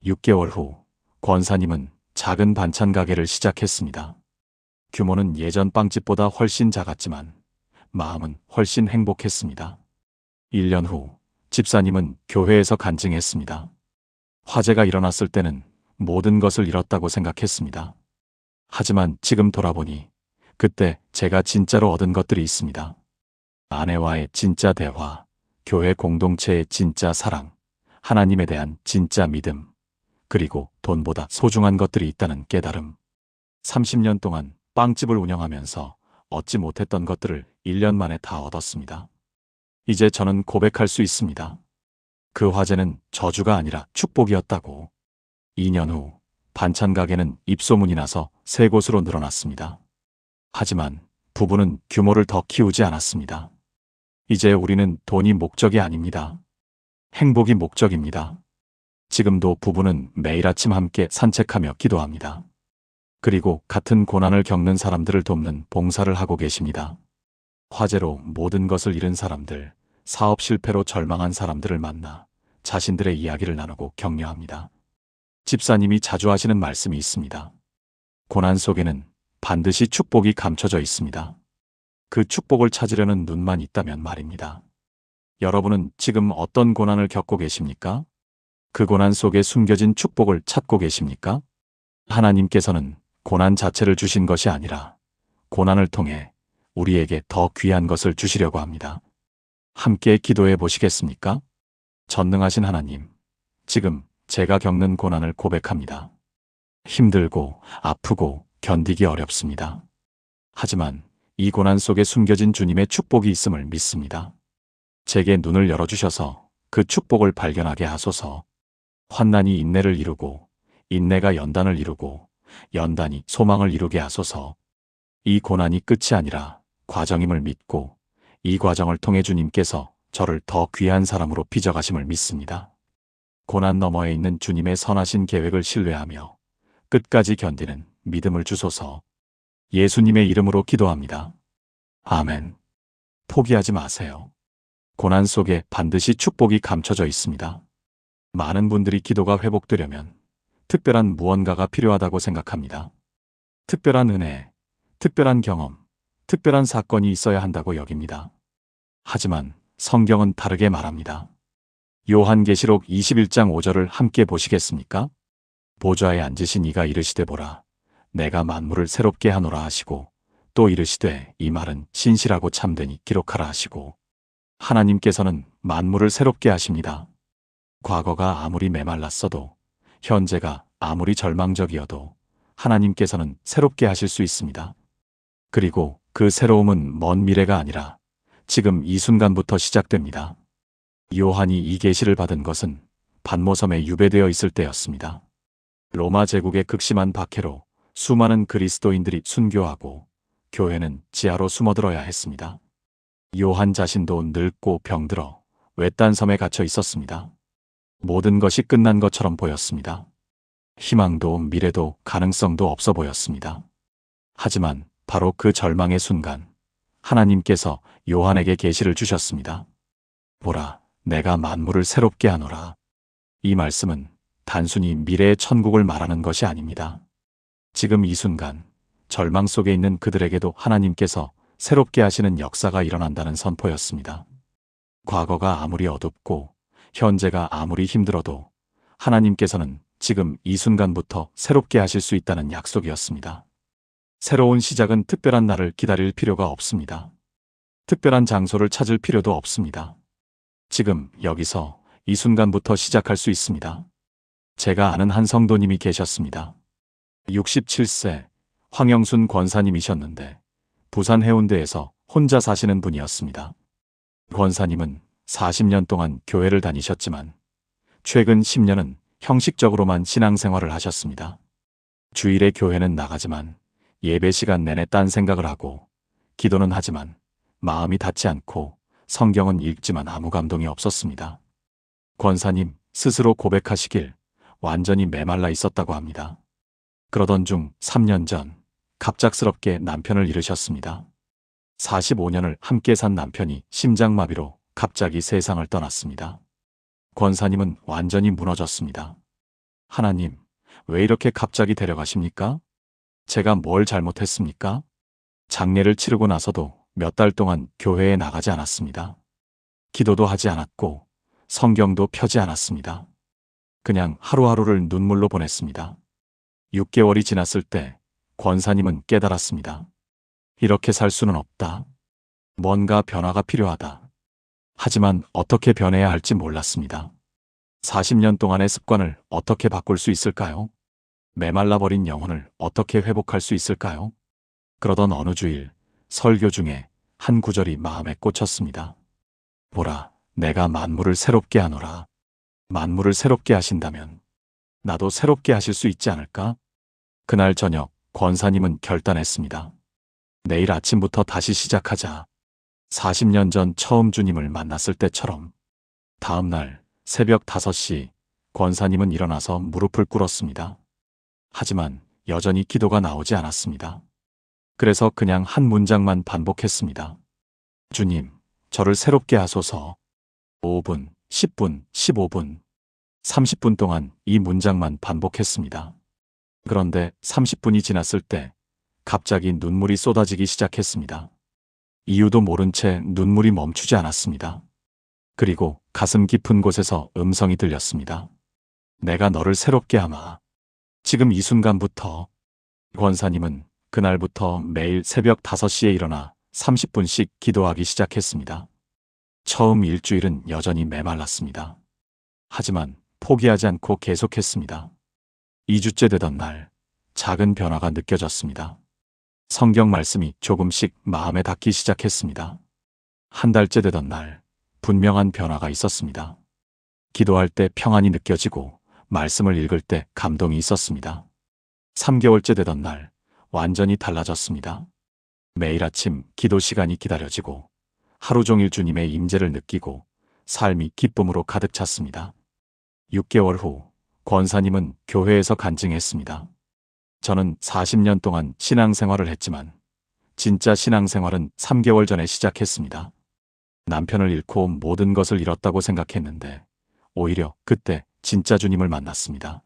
6개월 후 권사님은 작은 반찬 가게를 시작했습니다. 규모는 예전 빵집보다 훨씬 작았지만 마음은 훨씬 행복했습니다. 1년 후 집사님은 교회에서 간증했습니다. 화재가 일어났을 때는 모든 것을 잃었다고 생각했습니다. 하지만 지금 돌아보니 그때 제가 진짜로 얻은 것들이 있습니다. 아내와의 진짜 대화, 교회 공동체의 진짜 사랑, 하나님에 대한 진짜 믿음, 그리고 돈보다 소중한 것들이 있다는 깨달음. 30년 동안 빵집을 운영하면서 얻지 못했던 것들을 1년 만에 다 얻었습니다. 이제 저는 고백할 수 있습니다. 그 화제는 저주가 아니라 축복이었다고. 2년 후 반찬 가게는 입소문이 나서 3곳으로 늘어났습니다. 하지만 부부는 규모를 더 키우지 않았습니다. 이제 우리는 돈이 목적이 아닙니다. 행복이 목적입니다. 지금도 부부는 매일 아침 함께 산책하며 기도합니다. 그리고 같은 고난을 겪는 사람들을 돕는 봉사를 하고 계십니다. 화재로 모든 것을 잃은 사람들, 사업 실패로 절망한 사람들을 만나 자신들의 이야기를 나누고 격려합니다. 집사님이 자주 하시는 말씀이 있습니다. 고난 속에는 반드시 축복이 감춰져 있습니다. 그 축복을 찾으려는 눈만 있다면 말입니다. 여러분은 지금 어떤 고난을 겪고 계십니까? 그 고난 속에 숨겨진 축복을 찾고 계십니까? 하나님께서는 고난 자체를 주신 것이 아니라 고난을 통해 우리에게 더 귀한 것을 주시려고 합니다. 함께 기도해 보시겠습니까? 전능하신 하나님, 지금 제가 겪는 고난을 고백합니다. 힘들고 아프고 견디기 어렵습니다. 하지만 이 고난 속에 숨겨진 주님의 축복이 있음을 믿습니다. 제게 눈을 열어주셔서 그 축복을 발견하게 하소서. 환난이 인내를 이루고 인내가 연단을 이루고 연단이 소망을 이루게 하소서. 이 고난이 끝이 아니라 과정임을 믿고 이 과정을 통해 주님께서 저를 더 귀한 사람으로 빚어가심을 믿습니다. 고난 너머에 있는 주님의 선하신 계획을 신뢰하며 끝까지 견디는 믿음을 주소서. 예수님의 이름으로 기도합니다. 아멘. 포기하지 마세요. 고난 속에 반드시 축복이 감춰져 있습니다. 많은 분들이 기도가 회복되려면 특별한 무언가가 필요하다고 생각합니다. 특별한 은혜, 특별한 경험, 특별한 사건이 있어야 한다고 여깁니다. 하지만 성경은 다르게 말합니다. 요한계시록 21장 5절을 함께 보시겠습니까? 보좌에 앉으신 이가 이르시되 보라, 내가 만물을 새롭게 하노라 하시고 또 이르시되 이 말은 신실하고 참되니 기록하라 하시고. 하나님께서는 만물을 새롭게 하십니다. 과거가 아무리 메말랐어도, 현재가 아무리 절망적이어도 하나님께서는 새롭게 하실 수 있습니다. 그리고 그 새로움은 먼 미래가 아니라 지금 이 순간부터 시작됩니다. 요한이 이 계시를 받은 것은 반모섬에 유배되어 있을 때였습니다. 로마 제국의 극심한 박해로 수많은 그리스도인들이 순교하고 교회는 지하로 숨어들어야 했습니다. 요한 자신도 늙고 병들어 외딴 섬에 갇혀 있었습니다. 모든 것이 끝난 것처럼 보였습니다. 희망도 미래도 가능성도 없어 보였습니다. 하지만 바로 그 절망의 순간 하나님께서 요한에게 계시를 주셨습니다. 보라, 내가 만물을 새롭게 하노라. 이 말씀은 단순히 미래의 천국을 말하는 것이 아닙니다. 지금 이 순간 절망 속에 있는 그들에게도 하나님께서 새롭게 하시는 역사가 일어난다는 선포였습니다. 과거가 아무리 어둡고 현재가 아무리 힘들어도 하나님께서는 지금 이 순간부터 새롭게 하실 수 있다는 약속이었습니다. 새로운 시작은 특별한 날을 기다릴 필요가 없습니다. 특별한 장소를 찾을 필요도 없습니다. 지금 여기서 이 순간부터 시작할 수 있습니다. 제가 아는 한 성도님이 계셨습니다. 67세 황영순 권사님이셨는데 부산 해운대에서 혼자 사시는 분이었습니다. 권사님은 40년 동안 교회를 다니셨지만 최근 10년은 형식적으로만 신앙생활을 하셨습니다. 주일에 교회는 나가지만 예배 시간 내내 딴 생각을 하고 기도는 하지만 마음이 닿지 않고 성경은 읽지만 아무 감동이 없었습니다. 권사님 스스로 고백하시길 완전히 메말라 있었다고 합니다. 그러던 중 3년 전 갑작스럽게 남편을 잃으셨습니다. 45년을 함께 산 남편이 심장마비로 갑자기 세상을 떠났습니다. 권사님은 완전히 무너졌습니다. 하나님, 왜 이렇게 갑자기 데려가십니까? 제가 뭘 잘못했습니까? 장례를 치르고 나서도 몇 달 동안 교회에 나가지 않았습니다. 기도도 하지 않았고 성경도 펴지 않았습니다. 그냥 하루하루를 눈물로 보냈습니다. 6개월이 지났을 때 권사님은 깨달았습니다. 이렇게 살 수는 없다. 뭔가 변화가 필요하다. 하지만 어떻게 변해야 할지 몰랐습니다. 40년 동안의 습관을 어떻게 바꿀 수 있을까요? 메말라버린 영혼을 어떻게 회복할 수 있을까요? 그러던 어느 주일 설교 중에 한 구절이 마음에 꽂혔습니다. 보라, 내가 만물을 새롭게 하노라. 만물을 새롭게 하신다면 나도 새롭게 하실 수 있지 않을까? 그날 저녁 권사님은 결단했습니다. 내일 아침부터 다시 시작하자. 40년 전 처음 주님을 만났을 때처럼. 다음 날 새벽 5시 권사님은 일어나서 무릎을 꿇었습니다. 하지만 여전히 기도가 나오지 않았습니다. 그래서 그냥 한 문장만 반복했습니다. 주님, 저를 새롭게 하소서. 5분, 10분, 15분, 30분 동안 이 문장만 반복했습니다. 그런데 30분이 지났을 때 갑자기 눈물이 쏟아지기 시작했습니다. 이유도 모른 채 눈물이 멈추지 않았습니다. 그리고 가슴 깊은 곳에서 음성이 들렸습니다. 내가 너를 새롭게 하마. 지금 이 순간부터. 권사님은 그날부터 매일 새벽 5시에 일어나 30분씩 기도하기 시작했습니다. 처음 일주일은 여전히 메말랐습니다. 하지만 포기하지 않고 계속했습니다. 2주째 되던 날 작은 변화가 느껴졌습니다. 성경 말씀이 조금씩 마음에 닿기 시작했습니다. 한 달째 되던 날 분명한 변화가 있었습니다. 기도할 때 평안이 느껴지고 말씀을 읽을 때 감동이 있었습니다. 3개월째 되던 날 완전히 달라졌습니다. 매일 아침 기도 시간이 기다려지고 하루 종일 주님의 임재를 느끼고 삶이 기쁨으로 가득 찼습니다. 6개월 후 권사님은 교회에서 간증했습니다. 저는 40년 동안 신앙생활을 했지만 진짜 신앙생활은 3개월 전에 시작했습니다. 남편을 잃고 모든 것을 잃었다고 생각했는데 오히려 그때 진짜 주님을 만났습니다.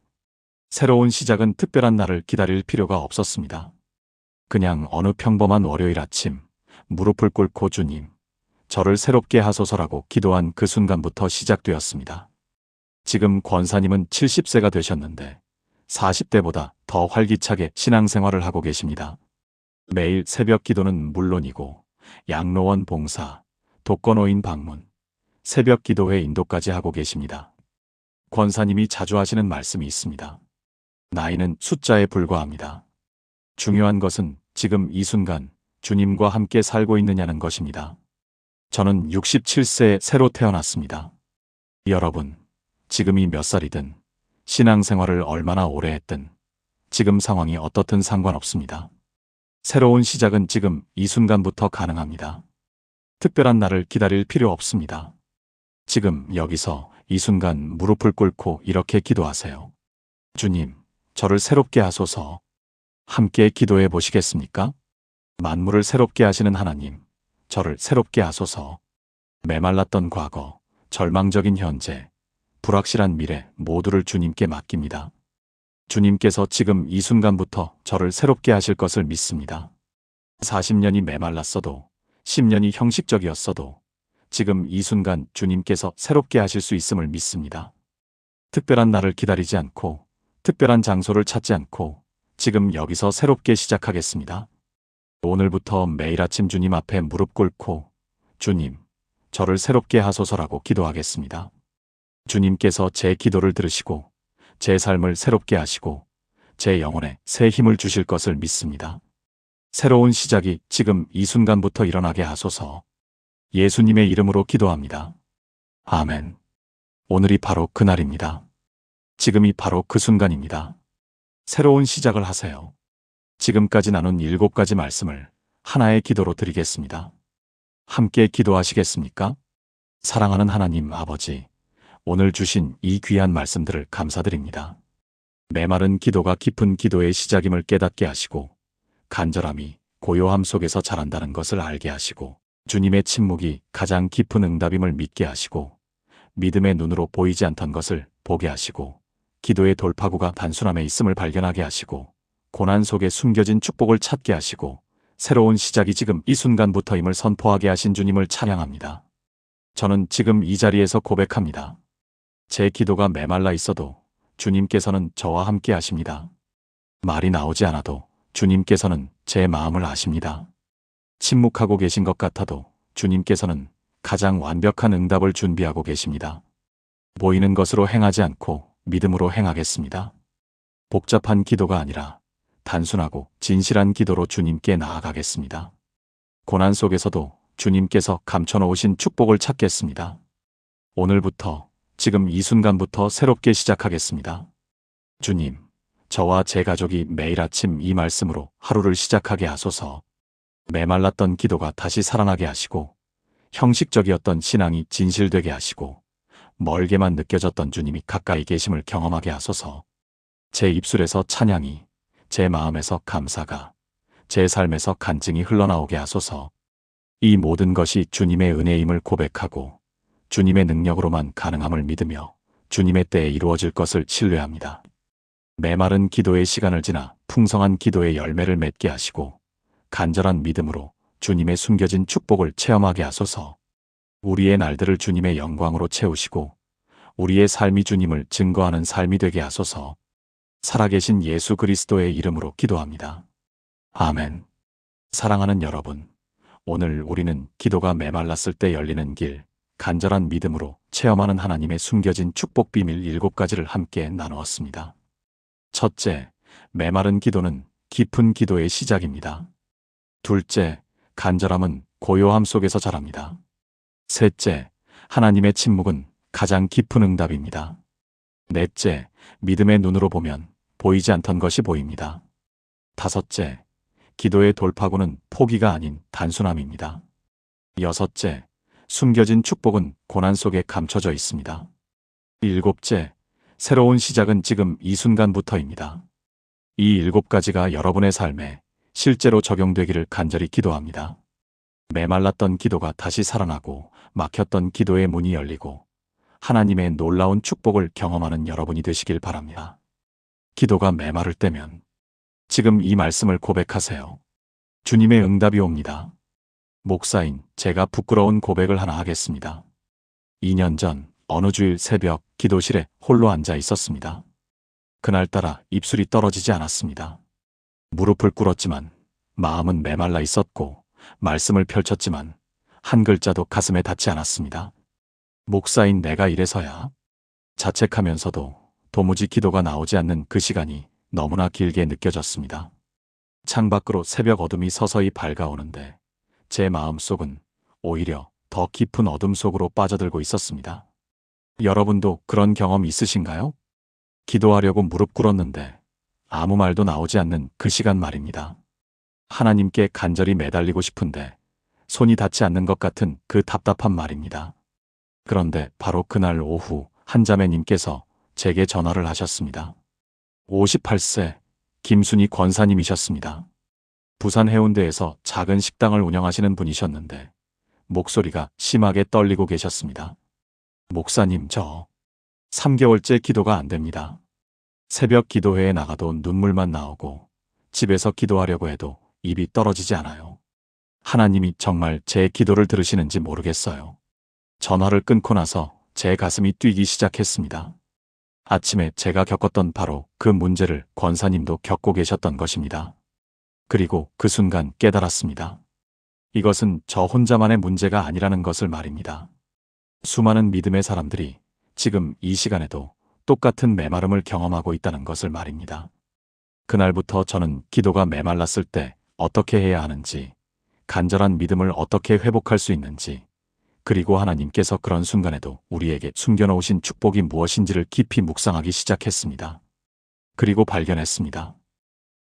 새로운 시작은 특별한 날을 기다릴 필요가 없었습니다. 그냥 어느 평범한 월요일 아침 무릎을 꿇고 주님, 저를 새롭게 하소서라고 기도한 그 순간부터 시작되었습니다. 지금 권사님은 70세가 되셨는데 40대보다 더 활기차게 신앙생활을 하고 계십니다. 매일 새벽 기도는 물론이고 양로원 봉사, 독거노인 방문, 새벽 기도회 인도까지 하고 계십니다. 권사님이 자주 하시는 말씀이 있습니다. 나이는 숫자에 불과합니다. 중요한 것은 지금 이 순간 주님과 함께 살고 있느냐는 것입니다. 저는 67세에 새로 태어났습니다. 여러분, 지금이 몇 살이든 신앙생활을 얼마나 오래 했든 지금 상황이 어떻든 상관없습니다. 새로운 시작은 지금 이 순간부터 가능합니다. 특별한 날을 기다릴 필요 없습니다. 지금 여기서 이 순간 무릎을 꿇고 이렇게 기도하세요. 주님, 저를 새롭게 하소서. 함께 기도해 보시겠습니까? 만물을 새롭게 하시는 하나님, 저를 새롭게 하소서. 메말랐던 과거, 절망적인 현재, 불확실한 미래 모두를 주님께 맡깁니다. 주님께서 지금 이 순간부터 저를 새롭게 하실 것을 믿습니다. 40년이 메말랐어도 10년이 형식적이었어도 지금 이 순간 주님께서 새롭게 하실 수 있음을 믿습니다. 특별한 날을 기다리지 않고 특별한 장소를 찾지 않고 지금 여기서 새롭게 시작하겠습니다. 오늘부터 매일 아침 주님 앞에 무릎 꿇고 주님, 저를 새롭게 하소서라고 기도하겠습니다. 주님께서 제 기도를 들으시고 제 삶을 새롭게 하시고 제 영혼에 새 힘을 주실 것을 믿습니다. 새로운 시작이 지금 이 순간부터 일어나게 하소서. 예수님의 이름으로 기도합니다. 아멘. 오늘이 바로 그날입니다. 지금이 바로 그 순간입니다. 새로운 시작을 하세요. 지금까지 나눈 7가지 말씀을 하나의 기도로 드리겠습니다. 함께 기도하시겠습니까? 사랑하는 하나님 아버지, 오늘 주신 이 귀한 말씀들을 감사드립니다. 메마른 기도가 깊은 기도의 시작임을 깨닫게 하시고 간절함이 고요함 속에서 자란다는 것을 알게 하시고 주님의 침묵이 가장 깊은 응답임을 믿게 하시고 믿음의 눈으로 보이지 않던 것을 보게 하시고 기도의 돌파구가 단순함에 있음을 발견하게 하시고 고난 속에 숨겨진 축복을 찾게 하시고 새로운 시작이 지금 이 순간부터임을 선포하게 하신 주님을 찬양합니다. 저는 지금 이 자리에서 고백합니다. 제 기도가 메말라 있어도 주님께서는 저와 함께 하십니다. 말이 나오지 않아도 주님께서는 제 마음을 아십니다. 침묵하고 계신 것 같아도 주님께서는 가장 완벽한 응답을 준비하고 계십니다. 보이는 것으로 행하지 않고 믿음으로 행하겠습니다. 복잡한 기도가 아니라 단순하고 진실한 기도로 주님께 나아가겠습니다. 고난 속에서도 주님께서 감춰놓으신 축복을 찾겠습니다. 오늘부터, 지금 이 순간부터 새롭게 시작하겠습니다. 주님, 저와 제 가족이 매일 아침 이 말씀으로 하루를 시작하게 하소서. 메말랐던 기도가 다시 살아나게 하시고, 형식적이었던 신앙이 진실되게 하시고, 멀게만 느껴졌던 주님이 가까이 계심을 경험하게 하소서. 제 입술에서 찬양이, 제 마음에서 감사가, 제 삶에서 간증이 흘러나오게 하소서. 이 모든 것이 주님의 은혜임을 고백하고 주님의 능력으로만 가능함을 믿으며 주님의 때에 이루어질 것을 신뢰합니다. 메마른 기도의 시간을 지나 풍성한 기도의 열매를 맺게 하시고 간절한 믿음으로 주님의 숨겨진 축복을 체험하게 하소서. 우리의 날들을 주님의 영광으로 채우시고 우리의 삶이 주님을 증거하는 삶이 되게 하소서. 살아계신 예수 그리스도의 이름으로 기도합니다. 아멘. 사랑하는 여러분, 오늘 우리는 기도가 메말랐을 때 열리는 길, 간절한 믿음으로 체험하는 하나님의 숨겨진 축복 비밀 7가지를 함께 나누었습니다. 첫째, 메마른 기도는 깊은 기도의 시작입니다. 둘째, 간절함은 고요함 속에서 자랍니다. 셋째, 하나님의 침묵은 가장 깊은 응답입니다. 넷째, 믿음의 눈으로 보면 보이지 않던 것이 보입니다. 다섯째, 기도의 돌파구는 포기가 아닌 단순함입니다. 여섯째, 숨겨진 축복은 고난 속에 감춰져 있습니다. 일곱째, 새로운 시작은 지금 이 순간부터입니다. 이 7가지가 여러분의 삶에 실제로 적용되기를 간절히 기도합니다. 메말랐던 기도가 다시 살아나고 막혔던 기도의 문이 열리고 하나님의 놀라운 축복을 경험하는 여러분이 되시길 바랍니다. 기도가 메마를 때면 지금 이 말씀을 고백하세요. 주님의 응답이 옵니다. 목사인 제가 부끄러운 고백을 하나 하겠습니다. 2년 전 어느 주일 새벽 기도실에 홀로 앉아 있었습니다. 그날따라 입술이 떨어지지 않았습니다. 무릎을 꿇었지만 마음은 메말라 있었고 말씀을 펼쳤지만 한 글자도 가슴에 닿지 않았습니다. 목사인 내가 이래서야. 자책하면서도 도무지 기도가 나오지 않는 그 시간이 너무나 길게 느껴졌습니다. 창밖으로 새벽 어둠이 서서히 밝아오는데 제 마음속은 오히려 더 깊은 어둠 속으로 빠져들고 있었습니다. 여러분도 그런 경험 있으신가요? 기도하려고 무릎 꿇었는데 아무 말도 나오지 않는 그 시간 말입니다. 하나님께 간절히 매달리고 싶은데 손이 닿지 않는 것 같은 그 답답한 말입니다. 그런데 바로 그날 오후 한 자매님께서 제게 전화를 하셨습니다. 58세 김순희 권사님이셨습니다. 부산 해운대에서 작은 식당을 운영하시는 분이셨는데 목소리가 심하게 떨리고 계셨습니다. 목사님, 저 3개월째 기도가 안 됩니다. 새벽 기도회에 나가도 눈물만 나오고 집에서 기도하려고 해도 입이 떨어지지 않아요. 하나님이 정말 제 기도를 들으시는지 모르겠어요. 전화를 끊고 나서 제 가슴이 뛰기 시작했습니다. 아침에 제가 겪었던 바로 그 문제를 권사님도 겪고 계셨던 것입니다. 그리고 그 순간 깨달았습니다. 이것은 저 혼자만의 문제가 아니라는 것을 말입니다. 수많은 믿음의 사람들이 지금 이 시간에도 똑같은 메마름을 경험하고 있다는 것을 말입니다. 그날부터 저는 기도가 메말랐을 때 어떻게 해야 하는지, 간절한 믿음을 어떻게 회복할 수 있는지, 그리고 하나님께서 그런 순간에도 우리에게 숨겨놓으신 축복이 무엇인지를 깊이 묵상하기 시작했습니다. 그리고 발견했습니다.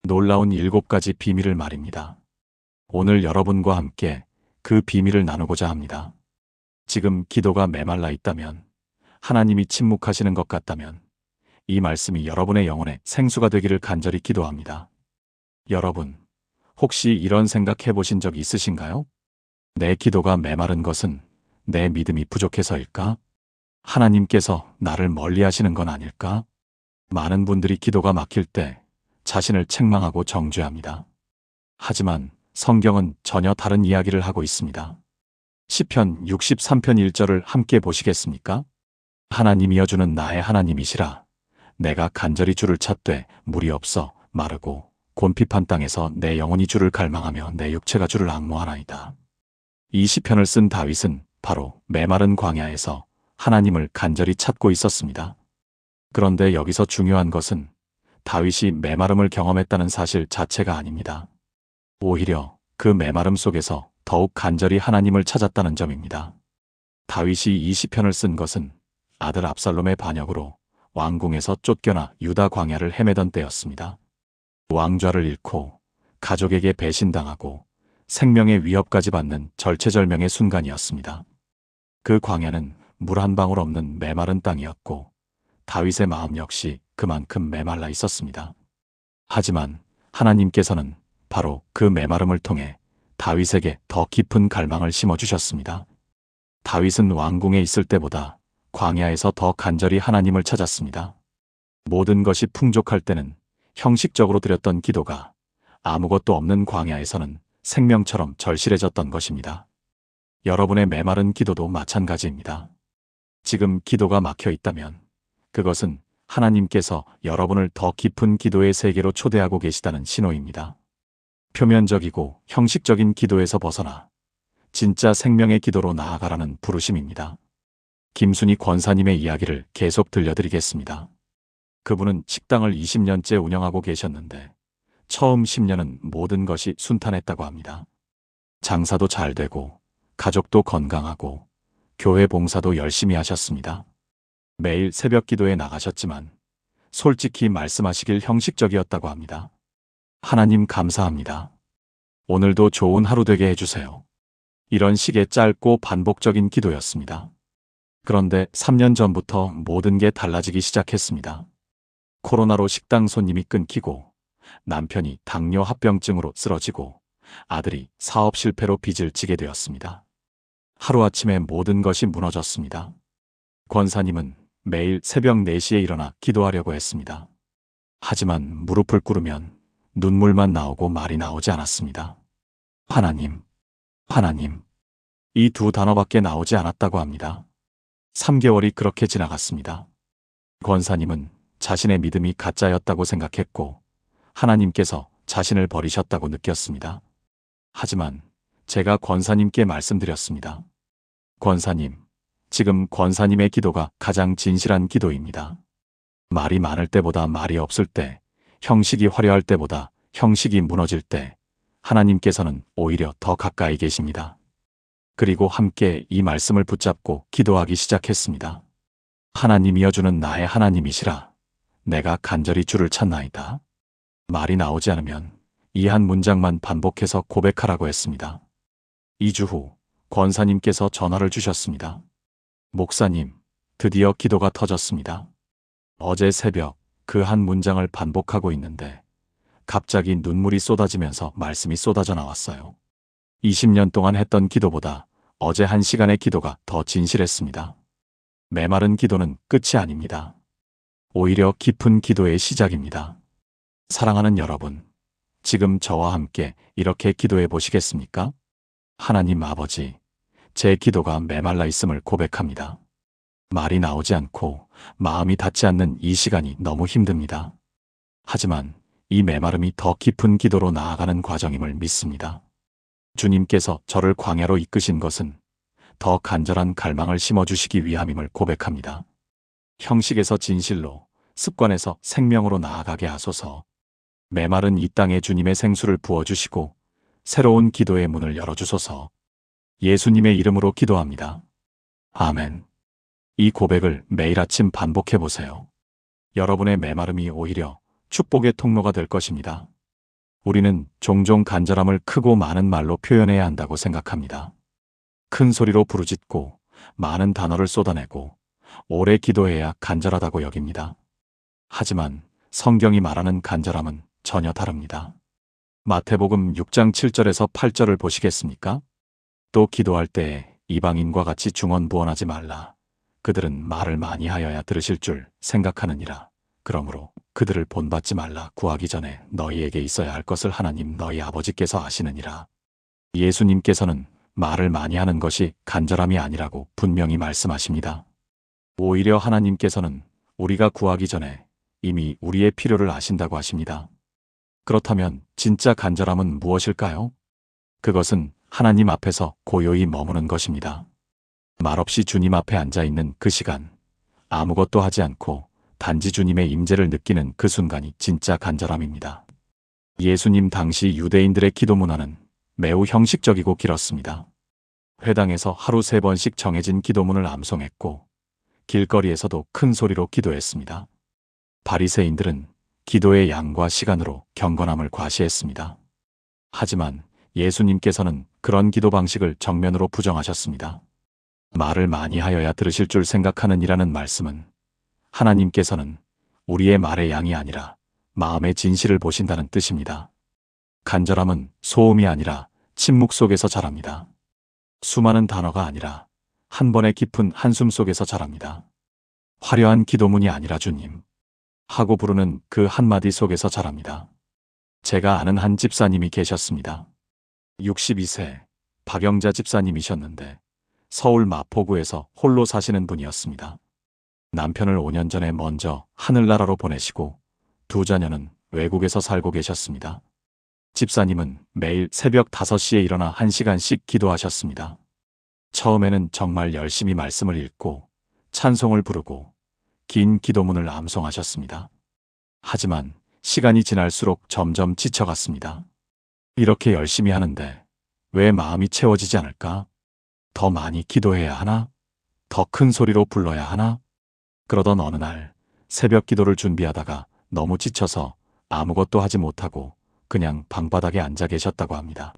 놀라운 7가지 비밀을 말입니다. 오늘 여러분과 함께 그 비밀을 나누고자 합니다. 지금 기도가 메말라 있다면, 하나님이 침묵하시는 것 같다면 이 말씀이 여러분의 영혼에 생수가 되기를 간절히 기도합니다. 여러분, 혹시 이런 생각해 보신 적 있으신가요? 내 기도가 메마른 것은 내 믿음이 부족해서일까? 하나님께서 나를 멀리 하시는 건 아닐까? 많은 분들이 기도가 막힐 때 자신을 책망하고 정죄합니다. 하지만 성경은 전혀 다른 이야기를 하고 있습니다. 시편 63편 1절을 함께 보시겠습니까? 하나님이여 주는 나의 하나님이시라. 내가 간절히 주를 찾되 물이 없어 마르고 곤핍한 땅에서 내 영혼이 주를 갈망하며 내 육체가 주를 앙모하나이다. 이 시편을 쓴 다윗은 바로 메마른 광야에서 하나님을 간절히 찾고 있었습니다. 그런데 여기서 중요한 것은 다윗이 메마름을 경험했다는 사실 자체가 아닙니다. 오히려 그 메마름 속에서 더욱 간절히 하나님을 찾았다는 점입니다. 다윗이 이 시편을 쓴 것은 아들 압살롬의 반역으로 왕궁에서 쫓겨나 유다 광야를 헤매던 때였습니다. 왕좌를 잃고 가족에게 배신당하고 생명의 위협까지 받는 절체절명의 순간이었습니다. 그 광야는 물 한 방울 없는 메마른 땅이었고 다윗의 마음 역시 그만큼 메말라 있었습니다. 하지만 하나님께서는 바로 그 메마름을 통해 다윗에게 더 깊은 갈망을 심어주셨습니다. 다윗은 왕궁에 있을 때보다 광야에서 더 간절히 하나님을 찾았습니다. 모든 것이 풍족할 때는 형식적으로 드렸던 기도가 아무것도 없는 광야에서는 생명처럼 절실해졌던 것입니다. 여러분의 메마른 기도도 마찬가지입니다. 지금 기도가 막혀 있다면 그것은 하나님께서 여러분을 더 깊은 기도의 세계로 초대하고 계시다는 신호입니다. 표면적이고 형식적인 기도에서 벗어나 진짜 생명의 기도로 나아가라는 부르심입니다. 김순희 권사님의 이야기를 계속 들려드리겠습니다. 그분은 식당을 20년째 운영하고 계셨는데 처음 10년은 모든 것이 순탄했다고 합니다. 장사도 잘 되고 가족도 건강하고 교회 봉사도 열심히 하셨습니다. 매일 새벽 기도에 나가셨지만 솔직히 말씀하시길 형식적이었다고 합니다. 하나님 감사합니다. 오늘도 좋은 하루 되게 해주세요. 이런 식의 짧고 반복적인 기도였습니다. 그런데 3년 전부터 모든 게 달라지기 시작했습니다. 코로나로 식당 손님이 끊기고 남편이 당뇨 합병증으로 쓰러지고 아들이 사업 실패로 빚을 지게 되었습니다. 하루아침에 모든 것이 무너졌습니다. 권사님은 매일 새벽 4시에 일어나 기도하려고 했습니다. 하지만 무릎을 꿇으면 눈물만 나오고 말이 나오지 않았습니다. 하나님, 하나님. 이 두 단어밖에 나오지 않았다고 합니다. 3개월이 그렇게 지나갔습니다. 권사님은 자신의 믿음이 가짜였다고 생각했고 하나님께서 자신을 버리셨다고 느꼈습니다. 하지만 제가 권사님께 말씀드렸습니다. 권사님, 지금 권사님의 기도가 가장 진실한 기도입니다. 말이 많을 때보다 말이 없을 때, 형식이 화려할 때보다 형식이 무너질 때 하나님께서는 오히려 더 가까이 계십니다. 그리고 함께 이 말씀을 붙잡고 기도하기 시작했습니다. 하나님이여 주는 나의 하나님이시라. 내가 간절히 주를 찾나이다. 말이 나오지 않으면 이 한 문장만 반복해서 고백하라고 했습니다. 2주 후 권사님께서 전화를 주셨습니다. 목사님, 드디어 기도가 터졌습니다. 어제 새벽 그 한 문장을 반복하고 있는데 갑자기 눈물이 쏟아지면서 말씀이 쏟아져 나왔어요. 20년 동안 했던 기도보다 어제 1시간의 기도가 더 진실했습니다. 메마른 기도는 끝이 아닙니다. 오히려 깊은 기도의 시작입니다. 사랑하는 여러분, 지금 저와 함께 이렇게 기도해 보시겠습니까? 하나님 아버지, 제 기도가 메말라 있음을 고백합니다. 말이 나오지 않고 마음이 닿지 않는 이 시간이 너무 힘듭니다. 하지만 이 메마름이 더 깊은 기도로 나아가는 과정임을 믿습니다. 주님께서 저를 광야로 이끄신 것은 더 간절한 갈망을 심어주시기 위함임을 고백합니다. 형식에서 진실로, 습관에서 생명으로 나아가게 하소서. 메마른 이 땅에 주님의 생수를 부어주시고 새로운 기도의 문을 열어주소서. 예수님의 이름으로 기도합니다. 아멘. 이 고백을 매일 아침 반복해 보세요. 여러분의 메마름이 오히려 축복의 통로가 될 것입니다. 우리는 종종 간절함을 크고 많은 말로 표현해야 한다고 생각합니다. 큰 소리로 부르짖고 많은 단어를 쏟아내고 오래 기도해야 간절하다고 여깁니다. 하지만 성경이 말하는 간절함은 전혀 다릅니다. 마태복음 6장 7절에서 8절을 보시겠습니까? 또 기도할 때에 이방인과 같이 중언부언하지 말라. 그들은 말을 많이 하여야 들으실 줄 생각하느니라. 그러므로 그들을 본받지 말라. 구하기 전에 너희에게 있어야 할 것을 하나님 너희 아버지께서 아시느니라. 예수님께서는 말을 많이 하는 것이 간절함이 아니라고 분명히 말씀하십니다. 오히려 하나님께서는 우리가 구하기 전에 이미 우리의 필요를 아신다고 하십니다. 그렇다면 진짜 간절함은 무엇일까요? 그것은 하나님 앞에서 고요히 머무는 것입니다. 말없이 주님 앞에 앉아 있는 그 시간, 아무것도 하지 않고 단지 주님의 임재를 느끼는 그 순간이 진짜 간절함입니다. 예수님 당시 유대인들의 기도 문화는 매우 형식적이고 길었습니다. 회당에서 하루 3번씩 정해진 기도문을 암송했고 길거리에서도 큰 소리로 기도했습니다. 바리새인들은 기도의 양과 시간으로 경건함을 과시했습니다. 하지만 예수님께서는 그런 기도 방식을 정면으로 부정하셨습니다. 말을 많이 하여야 들으실 줄 생각하는 이라는 말씀은 하나님께서는 우리의 말의 양이 아니라 마음의 진실을 보신다는 뜻입니다. 간절함은 소음이 아니라 침묵 속에서 자랍니다. 수많은 단어가 아니라 한 번의 깊은 한숨 속에서 자랍니다. 화려한 기도문이 아니라 주님 하고 부르는 그 한마디 속에서 자랍니다. 제가 아는 한 집사님이 계셨습니다. 62세 박영자 집사님이셨는데 서울 마포구에서 홀로 사시는 분이었습니다. 남편을 5년 전에 먼저 하늘나라로 보내시고 2자녀는 외국에서 살고 계셨습니다. 집사님은 매일 새벽 5시에 일어나 1시간씩 기도하셨습니다. 처음에는 정말 열심히 말씀을 읽고 찬송을 부르고 긴 기도문을 암송하셨습니다. 하지만 시간이 지날수록 점점 지쳐갔습니다. 이렇게 열심히 하는데 왜 마음이 채워지지 않을까? 더 많이 기도해야 하나? 더 큰 소리로 불러야 하나? 그러던 어느 날 새벽 기도를 준비하다가 너무 지쳐서 아무것도 하지 못하고 그냥 방바닥에 앉아 계셨다고 합니다.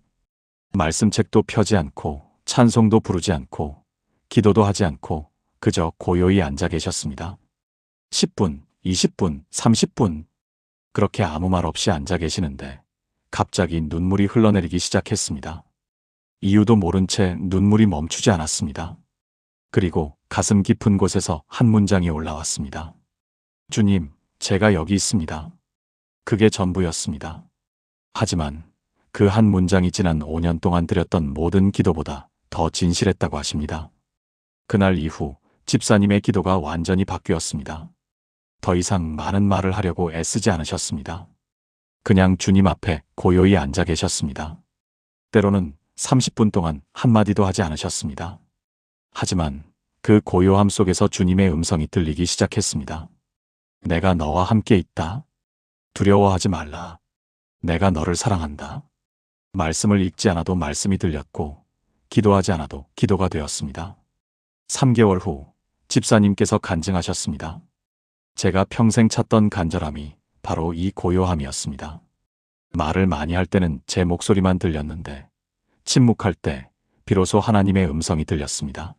말씀책도 펴지 않고 찬송도 부르지 않고 기도도 하지 않고 그저 고요히 앉아 계셨습니다. 10분, 20분, 30분 그렇게 아무 말 없이 앉아 계시는데 갑자기 눈물이 흘러내리기 시작했습니다. 이유도 모른 채 눈물이 멈추지 않았습니다. 그리고 가슴 깊은 곳에서 한 문장이 올라왔습니다. 주님, 제가 여기 있습니다. 그게 전부였습니다. 하지만 그 한 문장이 지난 5년 동안 드렸던 모든 기도보다 더 진실했다고 하십니다. 그날 이후 집사님의 기도가 완전히 바뀌었습니다. 더 이상 많은 말을 하려고 애쓰지 않으셨습니다. 그냥 주님 앞에 고요히 앉아 계셨습니다. 때로는 30분 동안 한마디도 하지 않으셨습니다. 하지만 그 고요함 속에서 주님의 음성이 들리기 시작했습니다. 내가 너와 함께 있다. 두려워하지 말라. 내가 너를 사랑한다. 말씀을 읽지 않아도 말씀이 들렸고 기도하지 않아도 기도가 되었습니다. 3개월 후 집사님께서 간증하셨습니다. 제가 평생 찾던 간절함이 바로 이 고요함이었습니다. 말을 많이 할 때는 제 목소리만 들렸는데 침묵할 때 비로소 하나님의 음성이 들렸습니다.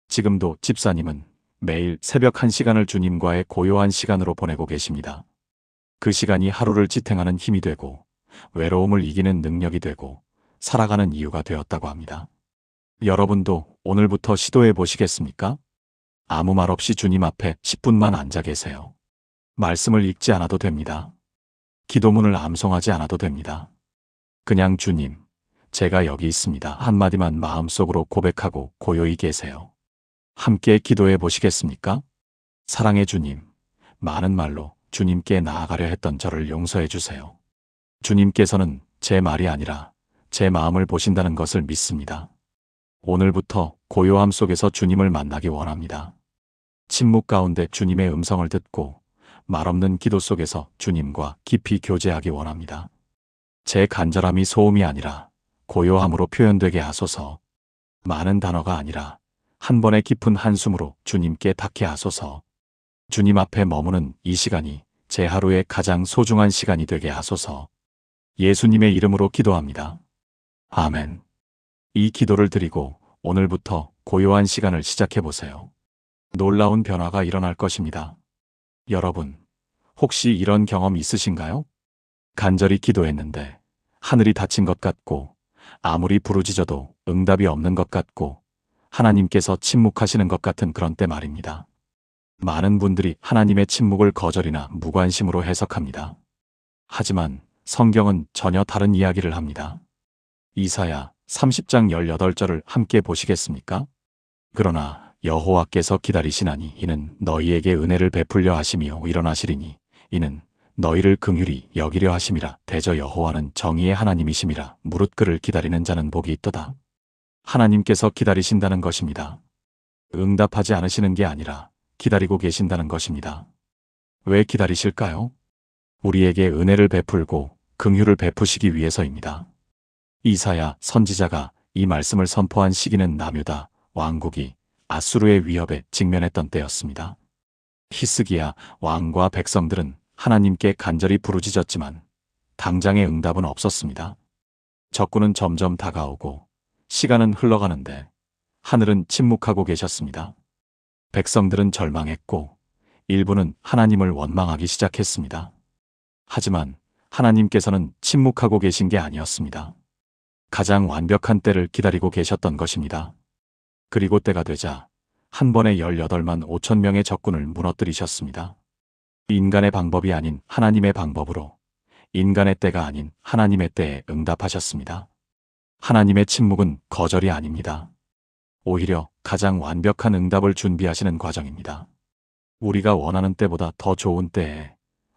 지금도 집사님은 매일 새벽 1시간을 주님과의 고요한 시간으로 보내고 계십니다. 그 시간이 하루를 지탱하는 힘이 되고 외로움을 이기는 능력이 되고 살아가는 이유가 되었다고 합니다. 여러분도 오늘부터 시도해 보시겠습니까? 아무 말 없이 주님 앞에 10분만 앉아 계세요. 말씀을 읽지 않아도 됩니다. 기도문을 암송하지 않아도 됩니다. 그냥 주님, 제가 여기 있습니다. 한마디만 마음속으로 고백하고 고요히 계세요. 함께 기도해 보시겠습니까? 사랑의 주님, 많은 말로 주님께 나아가려 했던 저를 용서해 주세요. 주님께서는 제 말이 아니라 제 마음을 보신다는 것을 믿습니다. 오늘부터 고요함 속에서 주님을 만나기 원합니다. 침묵 가운데 주님의 음성을 듣고 말없는 기도 속에서 주님과 깊이 교제하기 원합니다. 제 간절함이 소음이 아니라 고요함으로 표현되게 하소서. 많은 단어가 아니라 한 번의 깊은 한숨으로 주님께 닿게 하소서. 주님 앞에 머무는 이 시간이 제 하루의 가장 소중한 시간이 되게 하소서. 예수님의 이름으로 기도합니다. 아멘. 이 기도를 드리고 오늘부터 고요한 시간을 시작해 보세요. 놀라운 변화가 일어날 것입니다. 여러분, 혹시 이런 경험 있으신가요? 간절히 기도했는데 하늘이 닫힌 것 같고 아무리 부르짖어도 응답이 없는 것 같고 하나님께서 침묵하시는 것 같은 그런 때 말입니다. 많은 분들이 하나님의 침묵을 거절이나 무관심으로 해석합니다. 하지만 성경은 전혀 다른 이야기를 합니다. 이사야 30장 18절을 함께 보시겠습니까? 그러나 여호와께서 기다리시나니 이는 너희에게 은혜를 베풀려 하시며 일어나시리니 이는 너희를 긍휼히 여기려 하심이라. 대저 여호와는 정의의 하나님이심이라. 무릇 그를 기다리는 자는 복이 있도다. 하나님께서 기다리신다는 것입니다. 응답하지 않으시는 게 아니라 기다리고 계신다는 것입니다. 왜 기다리실까요? 우리에게 은혜를 베풀고 긍휼을 베푸시기 위해서입니다. 이사야 선지자가 이 말씀을 선포한 시기는 남유다 왕국이 아수르의 위협에 직면했던 때였습니다. 히스기야 왕과 백성들은 하나님께 간절히 부르짖었지만 당장의 응답은 없었습니다. 적군은 점점 다가오고 시간은 흘러가는데 하늘은 침묵하고 계셨습니다. 백성들은 절망했고 일부는 하나님을 원망하기 시작했습니다. 하지만 하나님께서는 침묵하고 계신 게 아니었습니다. 가장 완벽한 때를 기다리고 계셨던 것입니다. 그리고 때가 되자 한 번에 18만 5천 명의 적군을 무너뜨리셨습니다. 인간의 방법이 아닌 하나님의 방법으로 인간의 때가 아닌 하나님의 때에 응답하셨습니다. 하나님의 침묵은 거절이 아닙니다. 오히려 가장 완벽한 응답을 준비하시는 과정입니다. 우리가 원하는 때보다 더 좋은 때에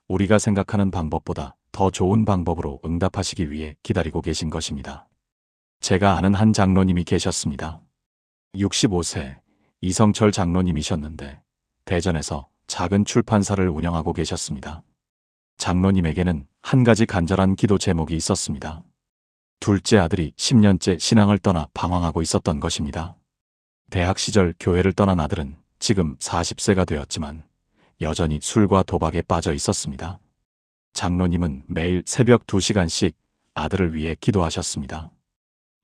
우리가 생각하는 방법보다 더 좋은 방법으로 응답하시기 위해 기다리고 계신 것입니다. 제가 아는 한 장로님이 계셨습니다. 65세 이성철 장로님이셨는데 대전에서 작은 출판사를 운영하고 계셨습니다. 장로님에게는 한 가지 간절한 기도 제목이 있었습니다. 둘째 아들이 10년째 신앙을 떠나 방황하고 있었던 것입니다. 대학 시절 교회를 떠난 아들은 지금 40세가 되었지만 여전히 술과 도박에 빠져 있었습니다. 장로님은 매일 새벽 2시간씩 아들을 위해 기도하셨습니다.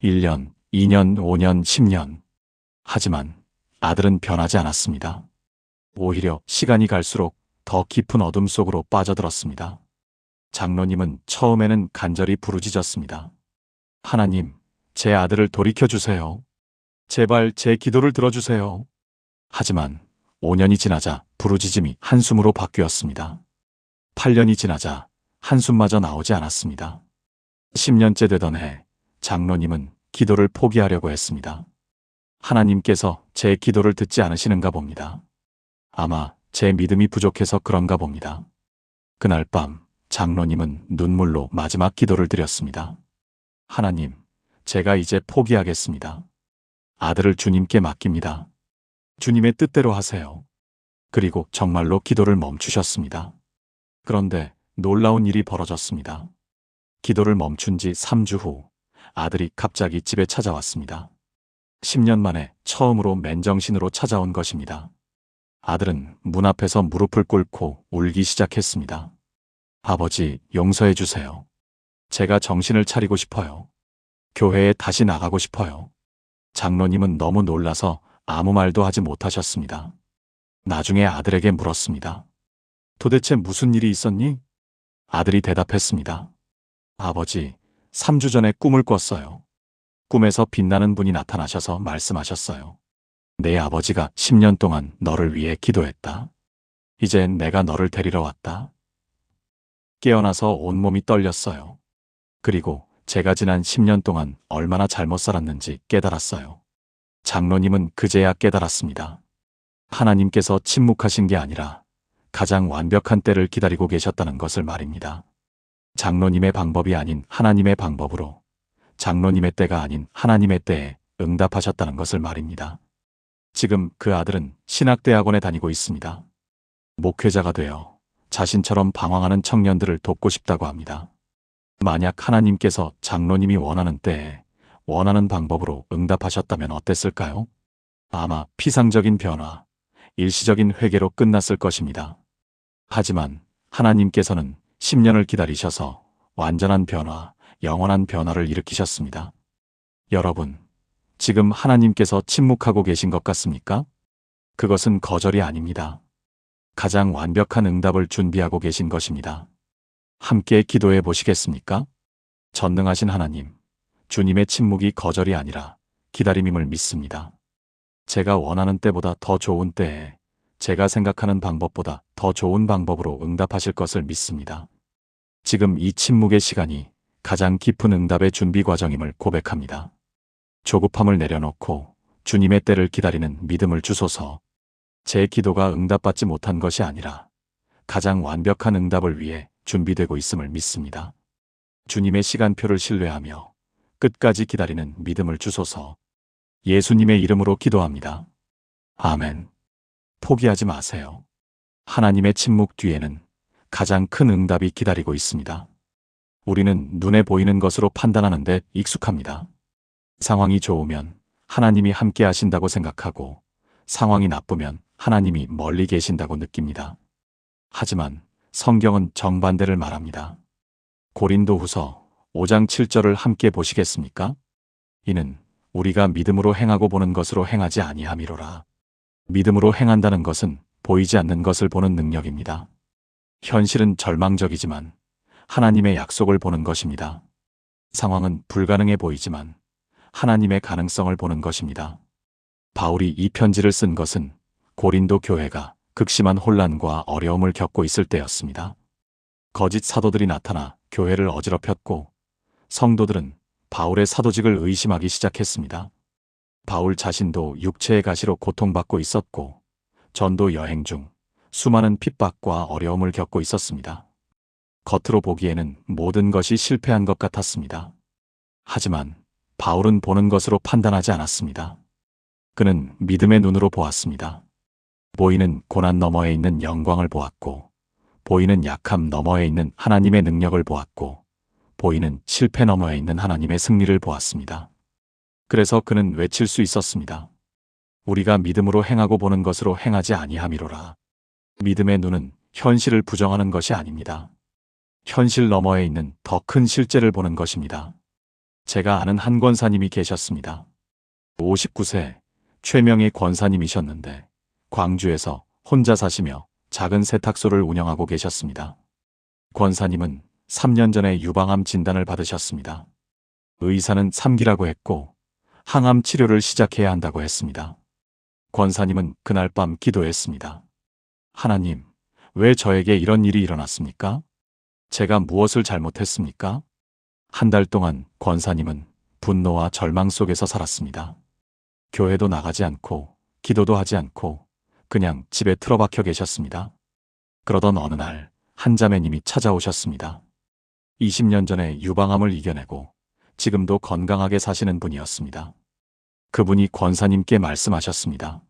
1년, 2년, 5년, 10년. 하지만 아들은 변하지 않았습니다. 오히려 시간이 갈수록 더 깊은 어둠 속으로 빠져들었습니다. 장로님은 처음에는 간절히 부르짖었습니다. 하나님, 제 아들을 돌이켜주세요. 제발 제 기도를 들어주세요. 하지만 5년이 지나자 부르짖음이 한숨으로 바뀌었습니다. 8년이 지나자 한숨마저 나오지 않았습니다. 10년째 되던 해 장로님은 기도를 포기하려고 했습니다. 하나님께서 제 기도를 듣지 않으시는가 봅니다. 아마 제 믿음이 부족해서 그런가 봅니다. 그날 밤 장로님은 눈물로 마지막 기도를 드렸습니다. 하나님, 제가 이제 포기하겠습니다. 아들을 주님께 맡깁니다. 주님의 뜻대로 하세요. 그리고 정말로 기도를 멈추셨습니다. 그런데 놀라운 일이 벌어졌습니다. 기도를 멈춘 지 3주 후 아들이 갑자기 집에 찾아왔습니다. 10년 만에 처음으로 맨정신으로 찾아온 것입니다. 아들은 문 앞에서 무릎을 꿇고 울기 시작했습니다. 아버지, 용서해 주세요. 제가 정신을 차리고 싶어요. 교회에 다시 나가고 싶어요. 장로님은 너무 놀라서 아무 말도 하지 못하셨습니다. 나중에 아들에게 물었습니다. 도대체 무슨 일이 있었니? 아들이 대답했습니다. 아버지, 3주 전에 꿈을 꿨어요. 꿈에서 빛나는 분이 나타나셔서 말씀하셨어요. 내 아버지가 10년 동안 너를 위해 기도했다. 이젠 내가 너를 데리러 왔다. 깨어나서 온몸이 떨렸어요. 그리고 제가 지난 10년 동안 얼마나 잘못 살았는지 깨달았어요. 장로님은 그제야 깨달았습니다. 하나님께서 침묵하신 게 아니라 가장 완벽한 때를 기다리고 계셨다는 것을 말입니다. 장로님의 방법이 아닌 하나님의 방법으로 장로님의 때가 아닌 하나님의 때에 응답하셨다는 것을 말입니다. 지금 그 아들은 신학대학원에 다니고 있습니다. 목회자가 되어 자신처럼 방황하는 청년들을 돕고 싶다고 합니다. 만약 하나님께서 장로님이 원하는 때에 원하는 방법으로 응답하셨다면 어땠을까요? 아마 피상적인 변화, 일시적인 회개로 끝났을 것입니다. 하지만 하나님께서는 10년을 기다리셔서 완전한 변화, 영원한 변화를 일으키셨습니다. 여러분, 지금 하나님께서 침묵하고 계신 것 같습니까? 그것은 거절이 아닙니다. 가장 완벽한 응답을 준비하고 계신 것입니다. 함께 기도해 보시겠습니까? 전능하신 하나님, 주님의 침묵이 거절이 아니라 기다림임을 믿습니다. 제가 원하는 때보다 더 좋은 때에 제가 생각하는 방법보다 더 좋은 방법으로 응답하실 것을 믿습니다. 지금 이 침묵의 시간이 가장 깊은 응답의 준비 과정임을 고백합니다. 조급함을 내려놓고 주님의 때를 기다리는 믿음을 주소서. 제 기도가 응답받지 못한 것이 아니라 가장 완벽한 응답을 위해 준비되고 있음을 믿습니다. 주님의 시간표를 신뢰하며 끝까지 기다리는 믿음을 주소서. 예수님의 이름으로 기도합니다. 아멘. 포기하지 마세요. 하나님의 침묵 뒤에는 가장 큰 응답이 기다리고 있습니다. 우리는 눈에 보이는 것으로 판단하는 데 익숙합니다. 상황이 좋으면 하나님이 함께 하신다고 생각하고 상황이 나쁘면 하나님이 멀리 계신다고 느낍니다. 하지만 성경은 정반대를 말합니다. 고린도후서 5장 7절을 함께 보시겠습니까? 이는 우리가 믿음으로 행하고 보는 것으로 행하지 아니함이로라. 믿음으로 행한다는 것은 보이지 않는 것을 보는 능력입니다. 현실은 절망적이지만 하나님의 약속을 보는 것입니다. 상황은 불가능해 보이지만 하나님의 가능성을 보는 것입니다. 바울이 이 편지를 쓴 것은 고린도 교회가 극심한 혼란과 어려움을 겪고 있을 때였습니다. 거짓 사도들이 나타나 교회를 어지럽혔고 성도들은 바울의 사도직을 의심하기 시작했습니다. 바울 자신도 육체의 가시로 고통받고 있었고 전도 여행 중 수많은 핍박과 어려움을 겪고 있었습니다. 겉으로 보기에는 모든 것이 실패한 것 같았습니다. 하지만 바울은 보는 것으로 판단하지 않았습니다. 그는 믿음의 눈으로 보았습니다. 보이는 고난 너머에 있는 영광을 보았고, 보이는 약함 너머에 있는 하나님의 능력을 보았고, 보이는 실패 너머에 있는 하나님의 승리를 보았습니다. 그래서 그는 외칠 수 있었습니다. 우리가 믿음으로 행하고 보는 것으로 행하지 아니함이로라. 믿음의 눈은 현실을 부정하는 것이 아닙니다. 현실 너머에 있는 더 큰 실제를 보는 것입니다. 제가 아는 한 권사님이 계셨습니다. 59세 최명의 권사님이셨는데 광주에서 혼자 사시며 작은 세탁소를 운영하고 계셨습니다. 권사님은 3년 전에 유방암 진단을 받으셨습니다. 의사는 3기라고 했고 항암 치료를 시작해야 한다고 했습니다. 권사님은 그날 밤 기도했습니다. 하나님, 왜 저에게 이런 일이 일어났습니까? 제가 무엇을 잘못했습니까? 한 달 동안 권사님은 분노와 절망 속에서 살았습니다. 교회도 나가지 않고 기도도 하지 않고 그냥 집에 틀어박혀 계셨습니다. 그러던 어느 날 한 자매님이 찾아오셨습니다. 20년 전에 유방암을 이겨내고 지금도 건강하게 사시는 분이었습니다. 그분이 권사님께 말씀하셨습니다.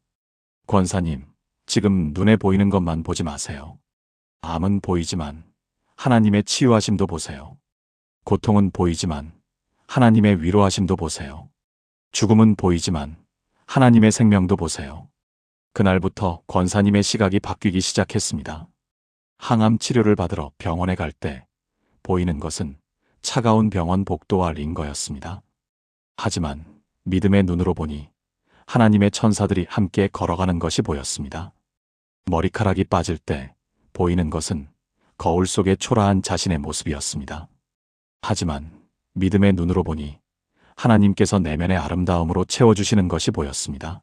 권사님, 지금 눈에 보이는 것만 보지 마세요. 암은 보이지만 하나님의 치유하심도 보세요. 고통은 보이지만 하나님의 위로하심도 보세요. 죽음은 보이지만 하나님의 생명도 보세요. 그날부터 권사님의 시각이 바뀌기 시작했습니다. 항암 치료를 받으러 병원에 갈 때 보이는 것은 차가운 병원 복도와 링거였습니다. 하지만 믿음의 눈으로 보니 하나님의 천사들이 함께 걸어가는 것이 보였습니다. 머리카락이 빠질 때 보이는 것은 거울 속에 초라한 자신의 모습이었습니다. 하지만 믿음의 눈으로 보니 하나님께서 내면의 아름다움으로 채워주시는 것이 보였습니다.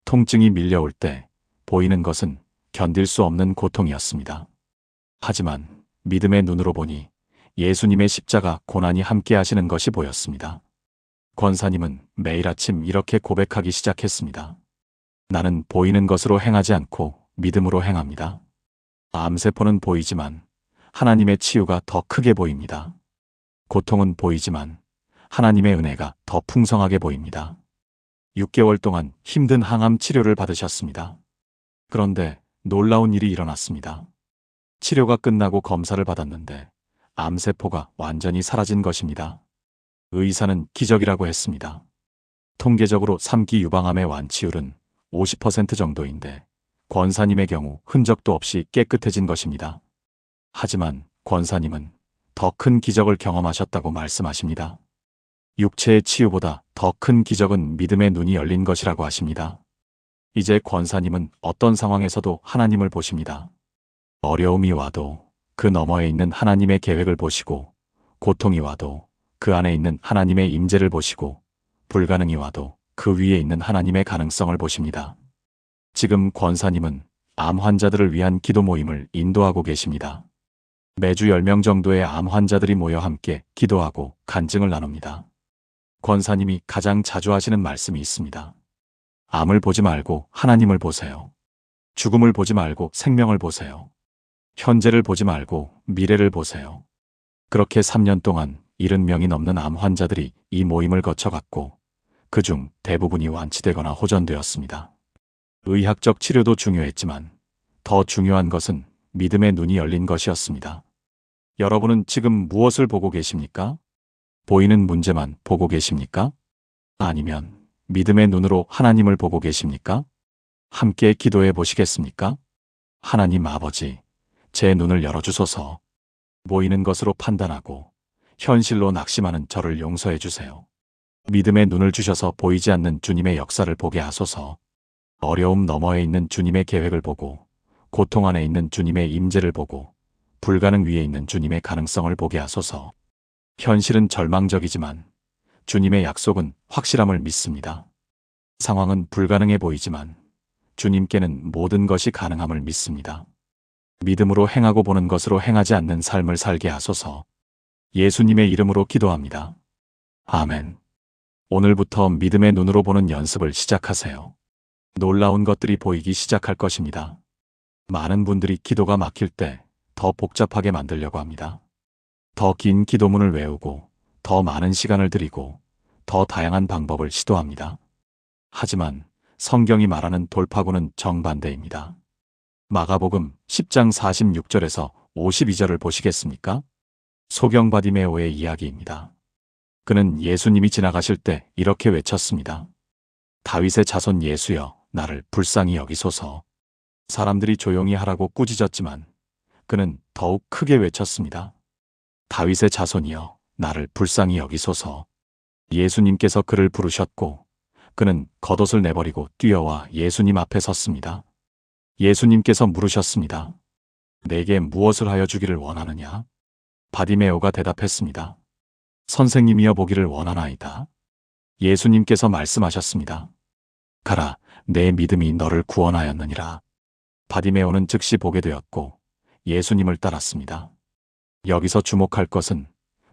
통증이 밀려올 때 보이는 것은 견딜 수 없는 고통이었습니다. 하지만 믿음의 눈으로 보니 예수님의 십자가 고난이 함께 하시는 것이 보였습니다. 권사님은 매일 아침 이렇게 고백하기 시작했습니다. 나는 보이는 것으로 행하지 않고 믿음으로 행합니다. 암세포는 보이지만 하나님의 치유가 더 크게 보입니다. 고통은 보이지만 하나님의 은혜가 더 풍성하게 보입니다. 6개월 동안 힘든 항암 치료를 받으셨습니다. 그런데 놀라운 일이 일어났습니다. 치료가 끝나고 검사를 받았는데 암세포가 완전히 사라진 것입니다. 의사는 기적이라고 했습니다. 통계적으로 3기 유방암의 완치율은 50% 정도인데 권사님의 경우 흔적도 없이 깨끗해진 것입니다. 하지만 권사님은 더 큰 기적을 경험하셨다고 말씀하십니다. 육체의 치유보다 더 큰 기적은 믿음의 눈이 열린 것이라고 하십니다. 이제 권사님은 어떤 상황에서도 하나님을 보십니다. 어려움이 와도 그 너머에 있는 하나님의 계획을 보시고, 고통이 와도 그 안에 있는 하나님의 임재를 보시고, 불가능이 와도 그 위에 있는 하나님의 가능성을 보십니다. 지금 권사님은 암 환자들을 위한 기도 모임을 인도하고 계십니다. 매주 10명 정도의 암 환자들이 모여 함께 기도하고 간증을 나눕니다. 권사님이 가장 자주 하시는 말씀이 있습니다. 암을 보지 말고 하나님을 보세요. 죽음을 보지 말고 생명을 보세요. 현재를 보지 말고 미래를 보세요. 그렇게 3년 동안 70명이 넘는 암 환자들이 이 모임을 거쳐갔고 그중 대부분이 완치되거나 호전되었습니다. 의학적 치료도 중요했지만 더 중요한 것은 믿음의 눈이 열린 것이었습니다. 여러분은 지금 무엇을 보고 계십니까? 보이는 문제만 보고 계십니까? 아니면 믿음의 눈으로 하나님을 보고 계십니까? 함께 기도해 보시겠습니까? 하나님 아버지, 제 눈을 열어주소서. 보이는 것으로 판단하고 현실로 낙심하는 저를 용서해 주세요. 믿음의 눈을 주셔서 보이지 않는 주님의 역사를 보게 하소서. 어려움 너머에 있는 주님의 계획을 보고 고통 안에 있는 주님의 임재를 보고 불가능 위에 있는 주님의 가능성을 보게 하소서. 현실은 절망적이지만 주님의 약속은 확실함을 믿습니다. 상황은 불가능해 보이지만 주님께는 모든 것이 가능함을 믿습니다. 믿음으로 행하고 보는 것으로 행하지 않는 삶을 살게 하소서. 예수님의 이름으로 기도합니다. 아멘. 오늘부터 믿음의 눈으로 보는 연습을 시작하세요. 놀라운 것들이 보이기 시작할 것입니다. 많은 분들이 기도가 막힐 때 더 복잡하게 만들려고 합니다. 더 긴 기도문을 외우고 더 많은 시간을 들이고 더 다양한 방법을 시도합니다. 하지만 성경이 말하는 돌파구는 정반대입니다. 마가복음 10장 46절에서 52절을 보시겠습니까? 소경 바디메오의 이야기입니다. 그는 예수님이 지나가실 때 이렇게 외쳤습니다. 다윗의 자손 예수여, 나를 불쌍히 여기소서. 사람들이 조용히 하라고 꾸짖었지만 그는 더욱 크게 외쳤습니다. 다윗의 자손이여, 나를 불쌍히 여기소서. 예수님께서 그를 부르셨고 그는 겉옷을 내버리고 뛰어와 예수님 앞에 섰습니다. 예수님께서 물으셨습니다. 내게 무엇을 하여 주기를 원하느냐? 바디메오가 대답했습니다. 선생님이여 보기를 원하나이다. 예수님께서 말씀하셨습니다. 가라, 내 믿음이 너를 구원하였느니라. 바디메오는 즉시 보게 되었고 예수님을 따랐습니다. 여기서 주목할 것은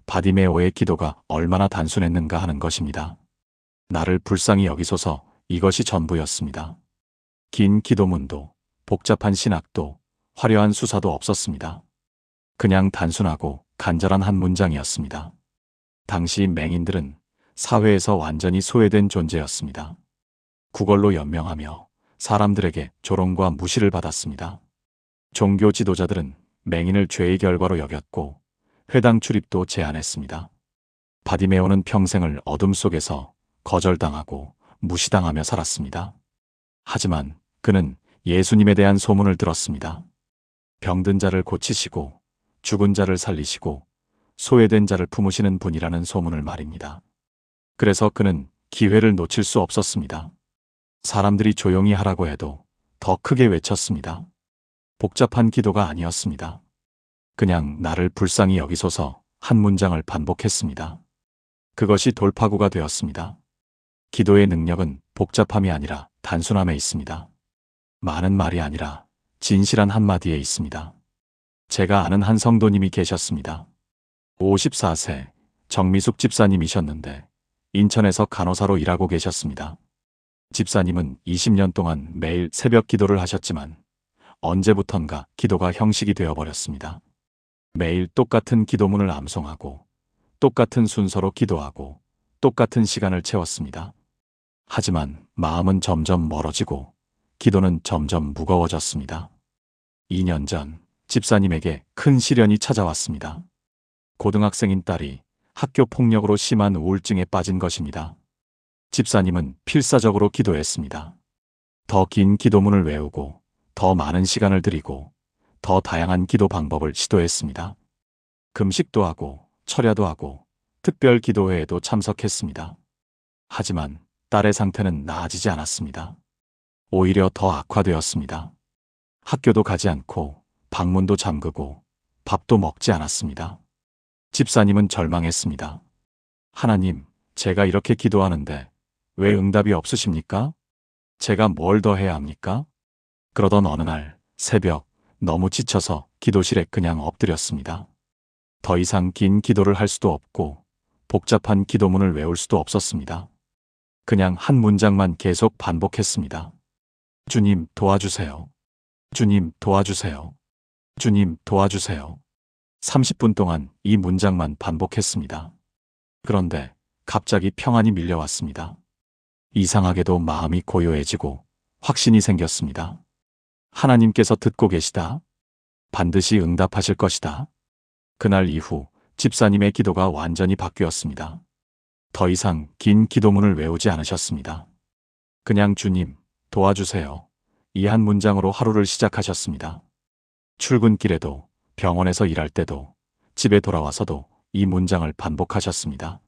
바디메오의 기도가 얼마나 단순했는가 하는 것입니다. 나를 불쌍히 여기소서, 이것이 전부였습니다. 긴 기도문도 복잡한 신학도 화려한 수사도 없었습니다. 그냥 단순하고 간절한 한 문장이었습니다. 당시 맹인들은 사회에서 완전히 소외된 존재였습니다. 구걸로 연명하며 사람들에게 조롱과 무시를 받았습니다. 종교 지도자들은 맹인을 죄의 결과로 여겼고 회당 출입도 제한했습니다. 바디메오는 평생을 어둠 속에서 거절당하고 무시당하며 살았습니다. 하지만 그는 예수님에 대한 소문을 들었습니다. 병든 자를 고치시고 죽은 자를 살리시고 소외된 자를 품으시는 분이라는 소문을 말입니다. 그래서 그는 기회를 놓칠 수 없었습니다. 사람들이 조용히 하라고 해도 더 크게 외쳤습니다. 복잡한 기도가 아니었습니다. 그냥 나를 불쌍히 여기소서 한 문장을 반복했습니다. 그것이 돌파구가 되었습니다. 기도의 능력은 복잡함이 아니라 단순함에 있습니다. 많은 말이 아니라 진실한 한마디에 있습니다. 제가 아는 한 성도님이 계셨습니다. 54세 정미숙 집사님이셨는데 인천에서 간호사로 일하고 계셨습니다. 집사님은 20년 동안 매일 새벽 기도를 하셨지만 언제부턴가 기도가 형식이 되어버렸습니다. 매일 똑같은 기도문을 암송하고 똑같은 순서로 기도하고 똑같은 시간을 채웠습니다. 하지만 마음은 점점 멀어지고 기도는 점점 무거워졌습니다. 2년 전 집사님에게 큰 시련이 찾아왔습니다. 고등학생인 딸이 학교 폭력으로 심한 우울증에 빠진 것입니다. 집사님은 필사적으로 기도했습니다. 더 긴 기도문을 외우고 더 많은 시간을 들이고 더 다양한 기도 방법을 시도했습니다. 금식도 하고 철야도 하고 특별 기도회에도 참석했습니다. 하지만 딸의 상태는 나아지지 않았습니다. 오히려 더 악화되었습니다. 학교도 가지 않고 방문도 잠그고 밥도 먹지 않았습니다. 집사님은 절망했습니다. 하나님, 제가 이렇게 기도하는데 왜 응답이 없으십니까? 제가 뭘 더 해야 합니까? 그러던 어느 날 새벽 너무 지쳐서 기도실에 그냥 엎드렸습니다. 더 이상 긴 기도를 할 수도 없고 복잡한 기도문을 외울 수도 없었습니다. 그냥 한 문장만 계속 반복했습니다. 주님 도와주세요. 주님 도와주세요. 주님, 도와주세요. 30분 동안 이 문장만 반복했습니다. 그런데 갑자기 평안이 밀려왔습니다. 이상하게도 마음이 고요해지고 확신이 생겼습니다. 하나님께서 듣고 계시다. 반드시 응답하실 것이다. 그날 이후 집사님의 기도가 완전히 바뀌었습니다. 더 이상 긴 기도문을 외우지 않으셨습니다. 그냥 주님, 도와주세요. 이 한 문장으로 하루를 시작하셨습니다. 출근길에도, 병원에서 일할 때도, 집에 돌아와서도 이 문장을 반복하셨습니다.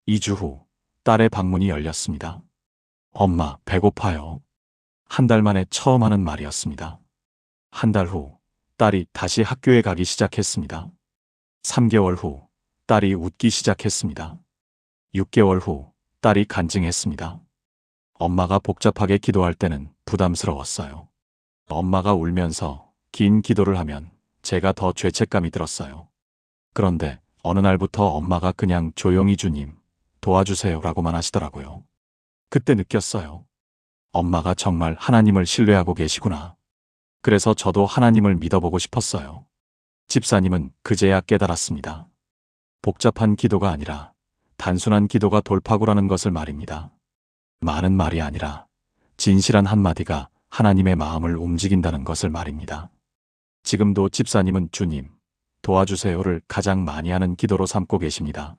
2주 후 딸의 방문이 열렸습니다. 엄마, 배고파요. 한 달 만에 처음 하는 말이었습니다. 한 달 후 딸이 다시 학교에 가기 시작했습니다. 3개월 후 딸이 웃기 시작했습니다. 6개월 후 딸이 간증했습니다. 엄마가 복잡하게 기도할 때는 부담스러웠어요. 엄마가 울면서 긴 기도를 하면 제가 더 죄책감이 들었어요. 그런데 어느 날부터 엄마가 그냥 조용히 주님, 도와주세요 라고만 하시더라고요. 그때 느꼈어요. 엄마가 정말 하나님을 신뢰하고 계시구나. 그래서 저도 하나님을 믿어보고 싶었어요. 집사님은 그제야 깨달았습니다. 복잡한 기도가 아니라 단순한 기도가 돌파구라는 것을 말입니다. 많은 말이 아니라 진실한 한마디가 하나님의 마음을 움직인다는 것을 말입니다. 지금도 집사님은 주님, 도와주세요를 가장 많이 하는 기도로 삼고 계십니다.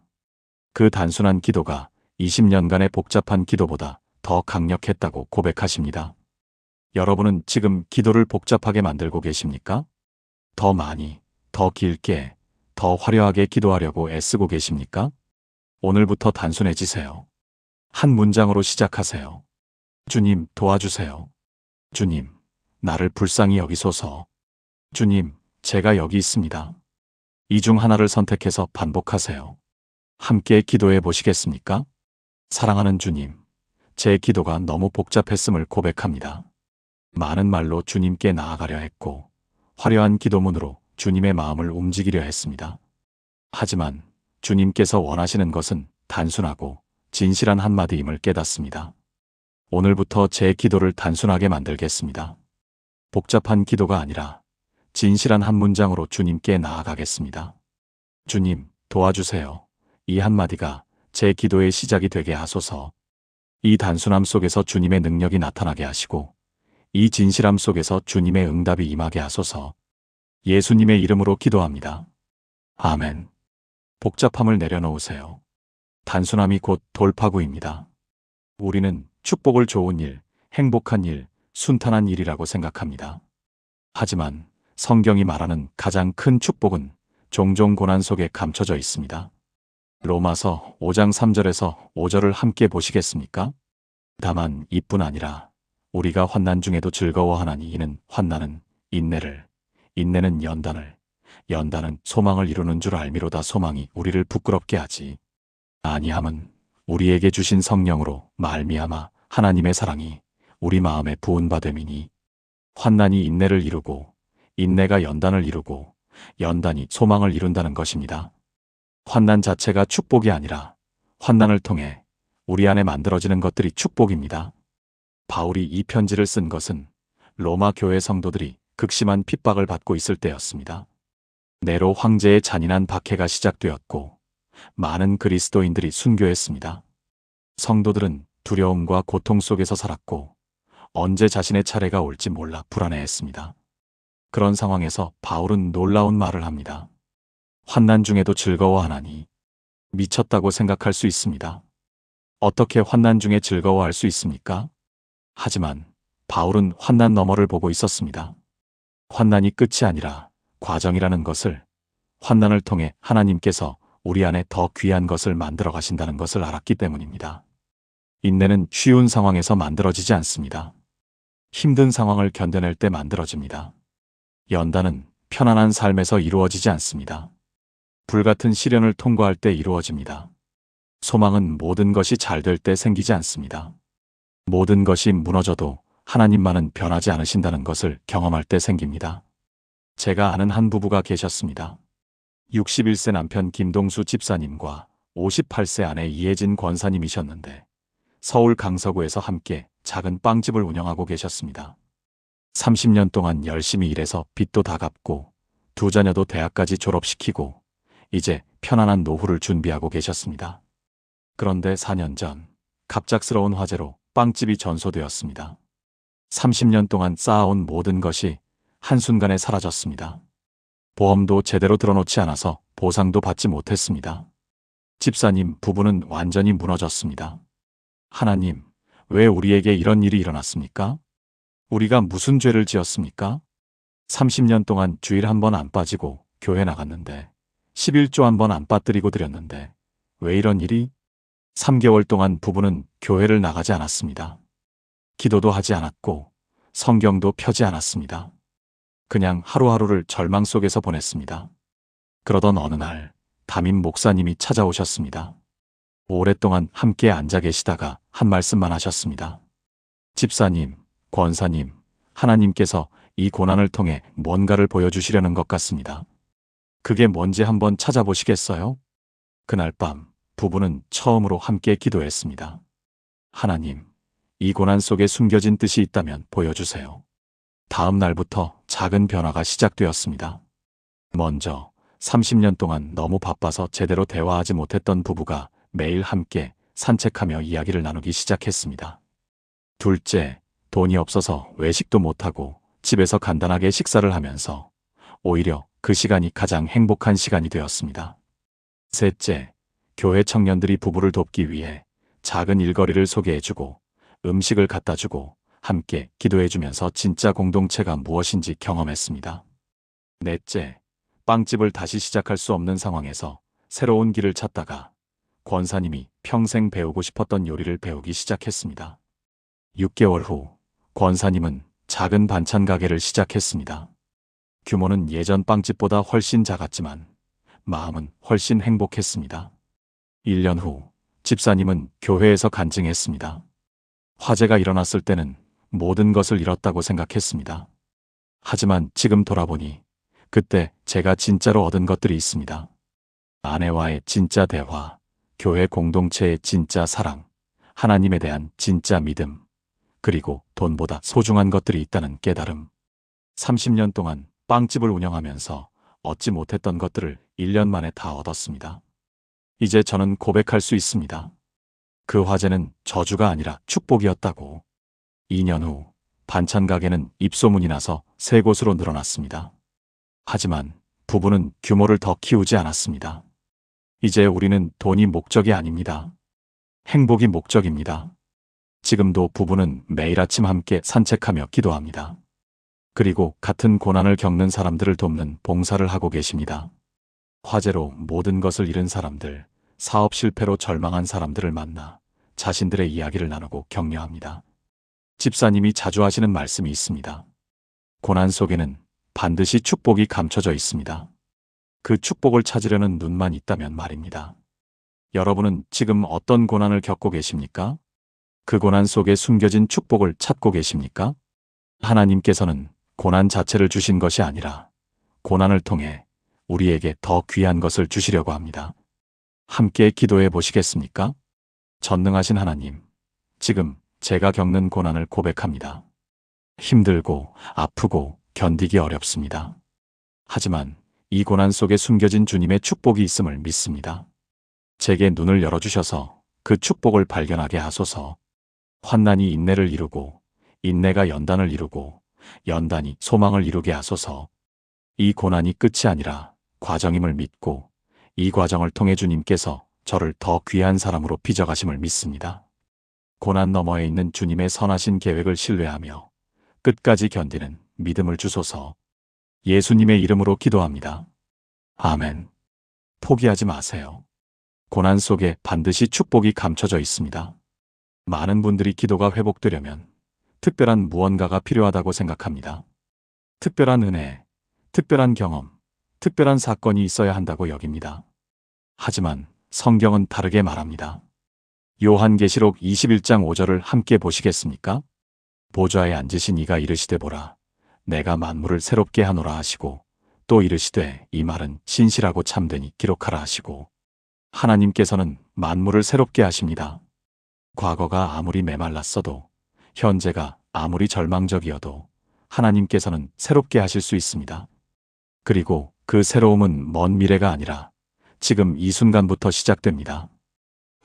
그 단순한 기도가 20년간의 복잡한 기도보다 더 강력했다고 고백하십니다. 여러분은 지금 기도를 복잡하게 만들고 계십니까? 더 많이, 더 길게, 더 화려하게 기도하려고 애쓰고 계십니까? 오늘부터 단순해지세요. 한 문장으로 시작하세요. 주님, 도와주세요. 주님, 나를 불쌍히 여기소서. 주님, 제가 여기 있습니다. 이 중 하나를 선택해서 반복하세요. 함께 기도해 보시겠습니까? 사랑하는 주님, 제 기도가 너무 복잡했음을 고백합니다. 많은 말로 주님께 나아가려 했고, 화려한 기도문으로 주님의 마음을 움직이려 했습니다. 하지만 주님께서 원하시는 것은 단순하고 진실한 한마디임을 깨닫습니다. 오늘부터 제 기도를 단순하게 만들겠습니다. 복잡한 기도가 아니라 진실한 한 문장으로 주님께 나아가겠습니다. 주님, 도와주세요. 이 한마디가 제 기도의 시작이 되게 하소서. 이 단순함 속에서 주님의 능력이 나타나게 하시고, 이 진실함 속에서 주님의 응답이 임하게 하소서. 예수님의 이름으로 기도합니다. 아멘. 복잡함을 내려놓으세요. 단순함이 곧 돌파구입니다. 우리는 축복을 좋은 일, 행복한 일, 순탄한 일이라고 생각합니다. 하지만 성경이 말하는 가장 큰 축복은 종종 고난 속에 감춰져 있습니다. 로마서 5장 3절에서 5절을 함께 보시겠습니까? 다만 이뿐 아니라 우리가 환난 중에도 즐거워하나니 이는 환난은 인내를, 인내는 연단을, 연단은 소망을 이루는 줄 알미로다. 소망이 우리를 부끄럽게 하지 아니함은 우리에게 주신 성령으로 말미암아 하나님의 사랑이 우리 마음에 부은 바 됨이니. 환난이 인내를 이루고 인내가 연단을 이루고 연단이 소망을 이룬다는 것입니다. 환난 자체가 축복이 아니라 환난을 통해 우리 안에 만들어지는 것들이 축복입니다. 바울이 이 편지를 쓴 것은 로마 교회 성도들이 극심한 핍박을 받고 있을 때였습니다. 네로 황제의 잔인한 박해가 시작되었고 많은 그리스도인들이 순교했습니다. 성도들은 두려움과 고통 속에서 살았고 언제 자신의 차례가 올지 몰라 불안해했습니다. 그런 상황에서 바울은 놀라운 말을 합니다. 환난 중에도 즐거워하나니. 미쳤다고 생각할 수 있습니다. 어떻게 환난 중에 즐거워할 수 있습니까? 하지만 바울은 환난 너머를 보고 있었습니다. 환난이 끝이 아니라 과정이라는 것을, 환난을 통해 하나님께서 우리 안에 더 귀한 것을 만들어 가신다는 것을 알았기 때문입니다. 인내는 쉬운 상황에서 만들어지지 않습니다. 힘든 상황을 견뎌낼 때 만들어집니다. 연단은 편안한 삶에서 이루어지지 않습니다. 불같은 시련을 통과할 때 이루어집니다. 소망은 모든 것이 잘 될 때 생기지 않습니다. 모든 것이 무너져도 하나님만은 변하지 않으신다는 것을 경험할 때 생깁니다. 제가 아는 한 부부가 계셨습니다. 61세 남편 김동수 집사님과 58세 아내 이혜진 권사님이셨는데 서울 강서구에서 함께 작은 빵집을 운영하고 계셨습니다. 30년 동안 열심히 일해서 빚도 다 갚고 두 자녀도 대학까지 졸업시키고 이제 편안한 노후를 준비하고 계셨습니다. 그런데 4년 전 갑작스러운 화재로 빵집이 전소되었습니다. 30년 동안 쌓아온 모든 것이 한순간에 사라졌습니다. 보험도 제대로 들어놓지 않아서 보상도 받지 못했습니다. 집사님 부부는 완전히 무너졌습니다. 하나님, 왜 우리에게 이런 일이 일어났습니까? 우리가 무슨 죄를 지었습니까? 30년 동안 주일 한 번 안 빠지고 교회 나갔는데 11조 한 번 안 빠뜨리고 드렸는데 왜 이런 일이? 3개월 동안 부부는 교회를 나가지 않았습니다. 기도도 하지 않았고 성경도 펴지 않았습니다. 그냥 하루하루를 절망 속에서 보냈습니다. 그러던 어느 날 담임 목사님이 찾아오셨습니다. 오랫동안 함께 앉아 계시다가 한 말씀만 하셨습니다. 집사님, 권사님, 하나님께서 이 고난을 통해 뭔가를 보여주시려는 것 같습니다. 그게 뭔지 한번 찾아보시겠어요? 그날 밤 부부는 처음으로 함께 기도했습니다. 하나님, 이 고난 속에 숨겨진 뜻이 있다면 보여주세요. 다음 날부터 작은 변화가 시작되었습니다. 먼저 30년 동안 너무 바빠서 제대로 대화하지 못했던 부부가 매일 함께 산책하며 이야기를 나누기 시작했습니다. 둘째, 돈이 없어서 외식도 못하고 집에서 간단하게 식사를 하면서 오히려 그 시간이 가장 행복한 시간이 되었습니다. 셋째, 교회 청년들이 부부를 돕기 위해 작은 일거리를 소개해주고 음식을 갖다주고 함께 기도해주면서 진짜 공동체가 무엇인지 경험했습니다. 넷째, 빵집을 다시 시작할 수 없는 상황에서 새로운 길을 찾다가 권사님이 평생 배우고 싶었던 요리를 배우기 시작했습니다. 6개월 후 권사님은 작은 반찬 가게를 시작했습니다. 규모는 예전 빵집보다 훨씬 작았지만 마음은 훨씬 행복했습니다. 1년 후 집사님은 교회에서 간증했습니다. 화재가 일어났을 때는 모든 것을 잃었다고 생각했습니다. 하지만 지금 돌아보니 그때 제가 진짜로 얻은 것들이 있습니다. 아내와의 진짜 대화, 교회 공동체의 진짜 사랑, 하나님에 대한 진짜 믿음, 그리고 돈보다 소중한 것들이 있다는 깨달음. 30년 동안 빵집을 운영하면서 얻지 못했던 것들을 1년 만에 다 얻었습니다. 이제 저는 고백할 수 있습니다. 그 화재는 저주가 아니라 축복이었다고. 2년 후 반찬 가게는 입소문이 나서 3곳으로 늘어났습니다. 하지만 부부는 규모를 더 키우지 않았습니다. 이제 우리는 돈이 목적이 아닙니다. 행복이 목적입니다. 지금도 부부는 매일 아침 함께 산책하며 기도합니다. 그리고 같은 고난을 겪는 사람들을 돕는 봉사를 하고 계십니다. 화재로 모든 것을 잃은 사람들, 사업 실패로 절망한 사람들을 만나 자신들의 이야기를 나누고 격려합니다. 집사님이 자주 하시는 말씀이 있습니다. 고난 속에는 반드시 축복이 감춰져 있습니다. 그 축복을 찾으려는 눈만 있다면 말입니다. 여러분은 지금 어떤 고난을 겪고 계십니까? 그 고난 속에 숨겨진 축복을 찾고 계십니까? 하나님께서는 고난 자체를 주신 것이 아니라 고난을 통해 우리에게 더 귀한 것을 주시려고 합니다. 함께 기도해 보시겠습니까? 전능하신 하나님, 지금 제가 겪는 고난을 고백합니다. 힘들고 아프고 견디기 어렵습니다. 하지만 이 고난 속에 숨겨진 주님의 축복이 있음을 믿습니다. 제게 눈을 열어주셔서 그 축복을 발견하게 하소서. 환난이 인내를 이루고 인내가 연단을 이루고 연단이 소망을 이루게 하소서. 이 고난이 끝이 아니라 과정임을 믿고 이 과정을 통해 주님께서 저를 더 귀한 사람으로 빚어가심을 믿습니다. 고난 너머에 있는 주님의 선하신 계획을 신뢰하며 끝까지 견디는 믿음을 주소서. 예수님의 이름으로 기도합니다. 아멘. 포기하지 마세요. 고난 속에 반드시 축복이 감춰져 있습니다. 많은 분들이 기도가 회복되려면 특별한 무언가가 필요하다고 생각합니다. 특별한 은혜, 특별한 경험, 특별한 사건이 있어야 한다고 여깁니다. 하지만 성경은 다르게 말합니다. 요한계시록 21장 5절을 함께 보시겠습니까? 보좌에 앉으신 이가 이르시되 보라, 내가 만물을 새롭게 하노라 하시고 또 이르시되 이 말은 신실하고 참되니 기록하라 하시고. 하나님께서는 만물을 새롭게 하십니다. 과거가 아무리 메말랐어도 현재가 아무리 절망적이어도 하나님께서는 새롭게 하실 수 있습니다. 그리고 그 새로움은 먼 미래가 아니라 지금 이 순간부터 시작됩니다.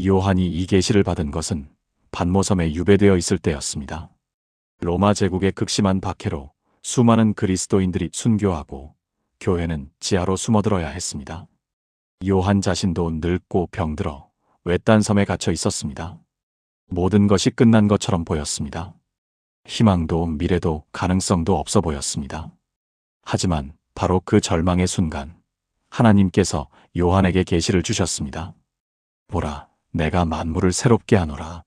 요한이 이 계시를 받은 것은 반모섬에 유배되어 있을 때였습니다. 로마 제국의 극심한 박해로 수많은 그리스도인들이 순교하고 교회는 지하로 숨어들어야 했습니다. 요한 자신도 늙고 병들어 외딴 섬에 갇혀 있었습니다. 모든 것이 끝난 것처럼 보였습니다. 희망도 미래도 가능성도 없어 보였습니다. 하지만 바로 그 절망의 순간 하나님께서 요한에게 계시를 주셨습니다. 보라, 내가 만물을 새롭게 하노라.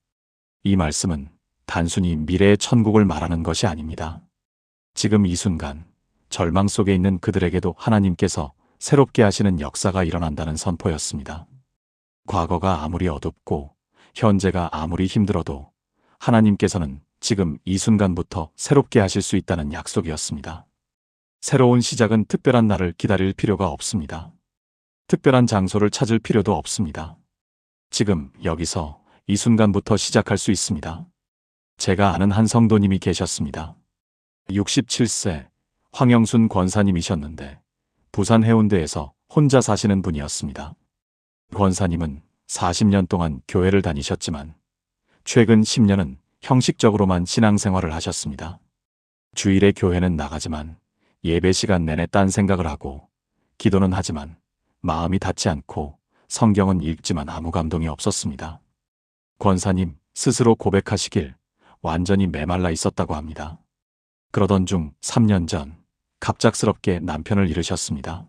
이 말씀은 단순히 미래의 천국을 말하는 것이 아닙니다. 지금 이 순간 절망 속에 있는 그들에게도 하나님께서 새롭게 하시는 역사가 일어난다는 선포였습니다. 과거가 아무리 어둡고 현재가 아무리 힘들어도 하나님께서는 지금 이 순간부터 새롭게 하실 수 있다는 약속이었습니다. 새로운 시작은 특별한 날을 기다릴 필요가 없습니다. 특별한 장소를 찾을 필요도 없습니다. 지금 여기서 이 순간부터 시작할 수 있습니다. 제가 아는 한 성도님이 계셨습니다. 67세 황영순 권사님이셨는데 부산 해운대에서 혼자 사시는 분이었습니다. 권사님은 40년 동안 교회를 다니셨지만 최근 10년은 형식적으로만 신앙생활을 하셨습니다. 주일에 교회는 나가지만 예배 시간 내내 딴 생각을 하고 기도는 하지만 마음이 닿지 않고 성경은 읽지만 아무 감동이 없었습니다. 권사님 스스로 고백하시길 완전히 메말라 있었다고 합니다. 그러던 중 3년 전 갑작스럽게 남편을 잃으셨습니다.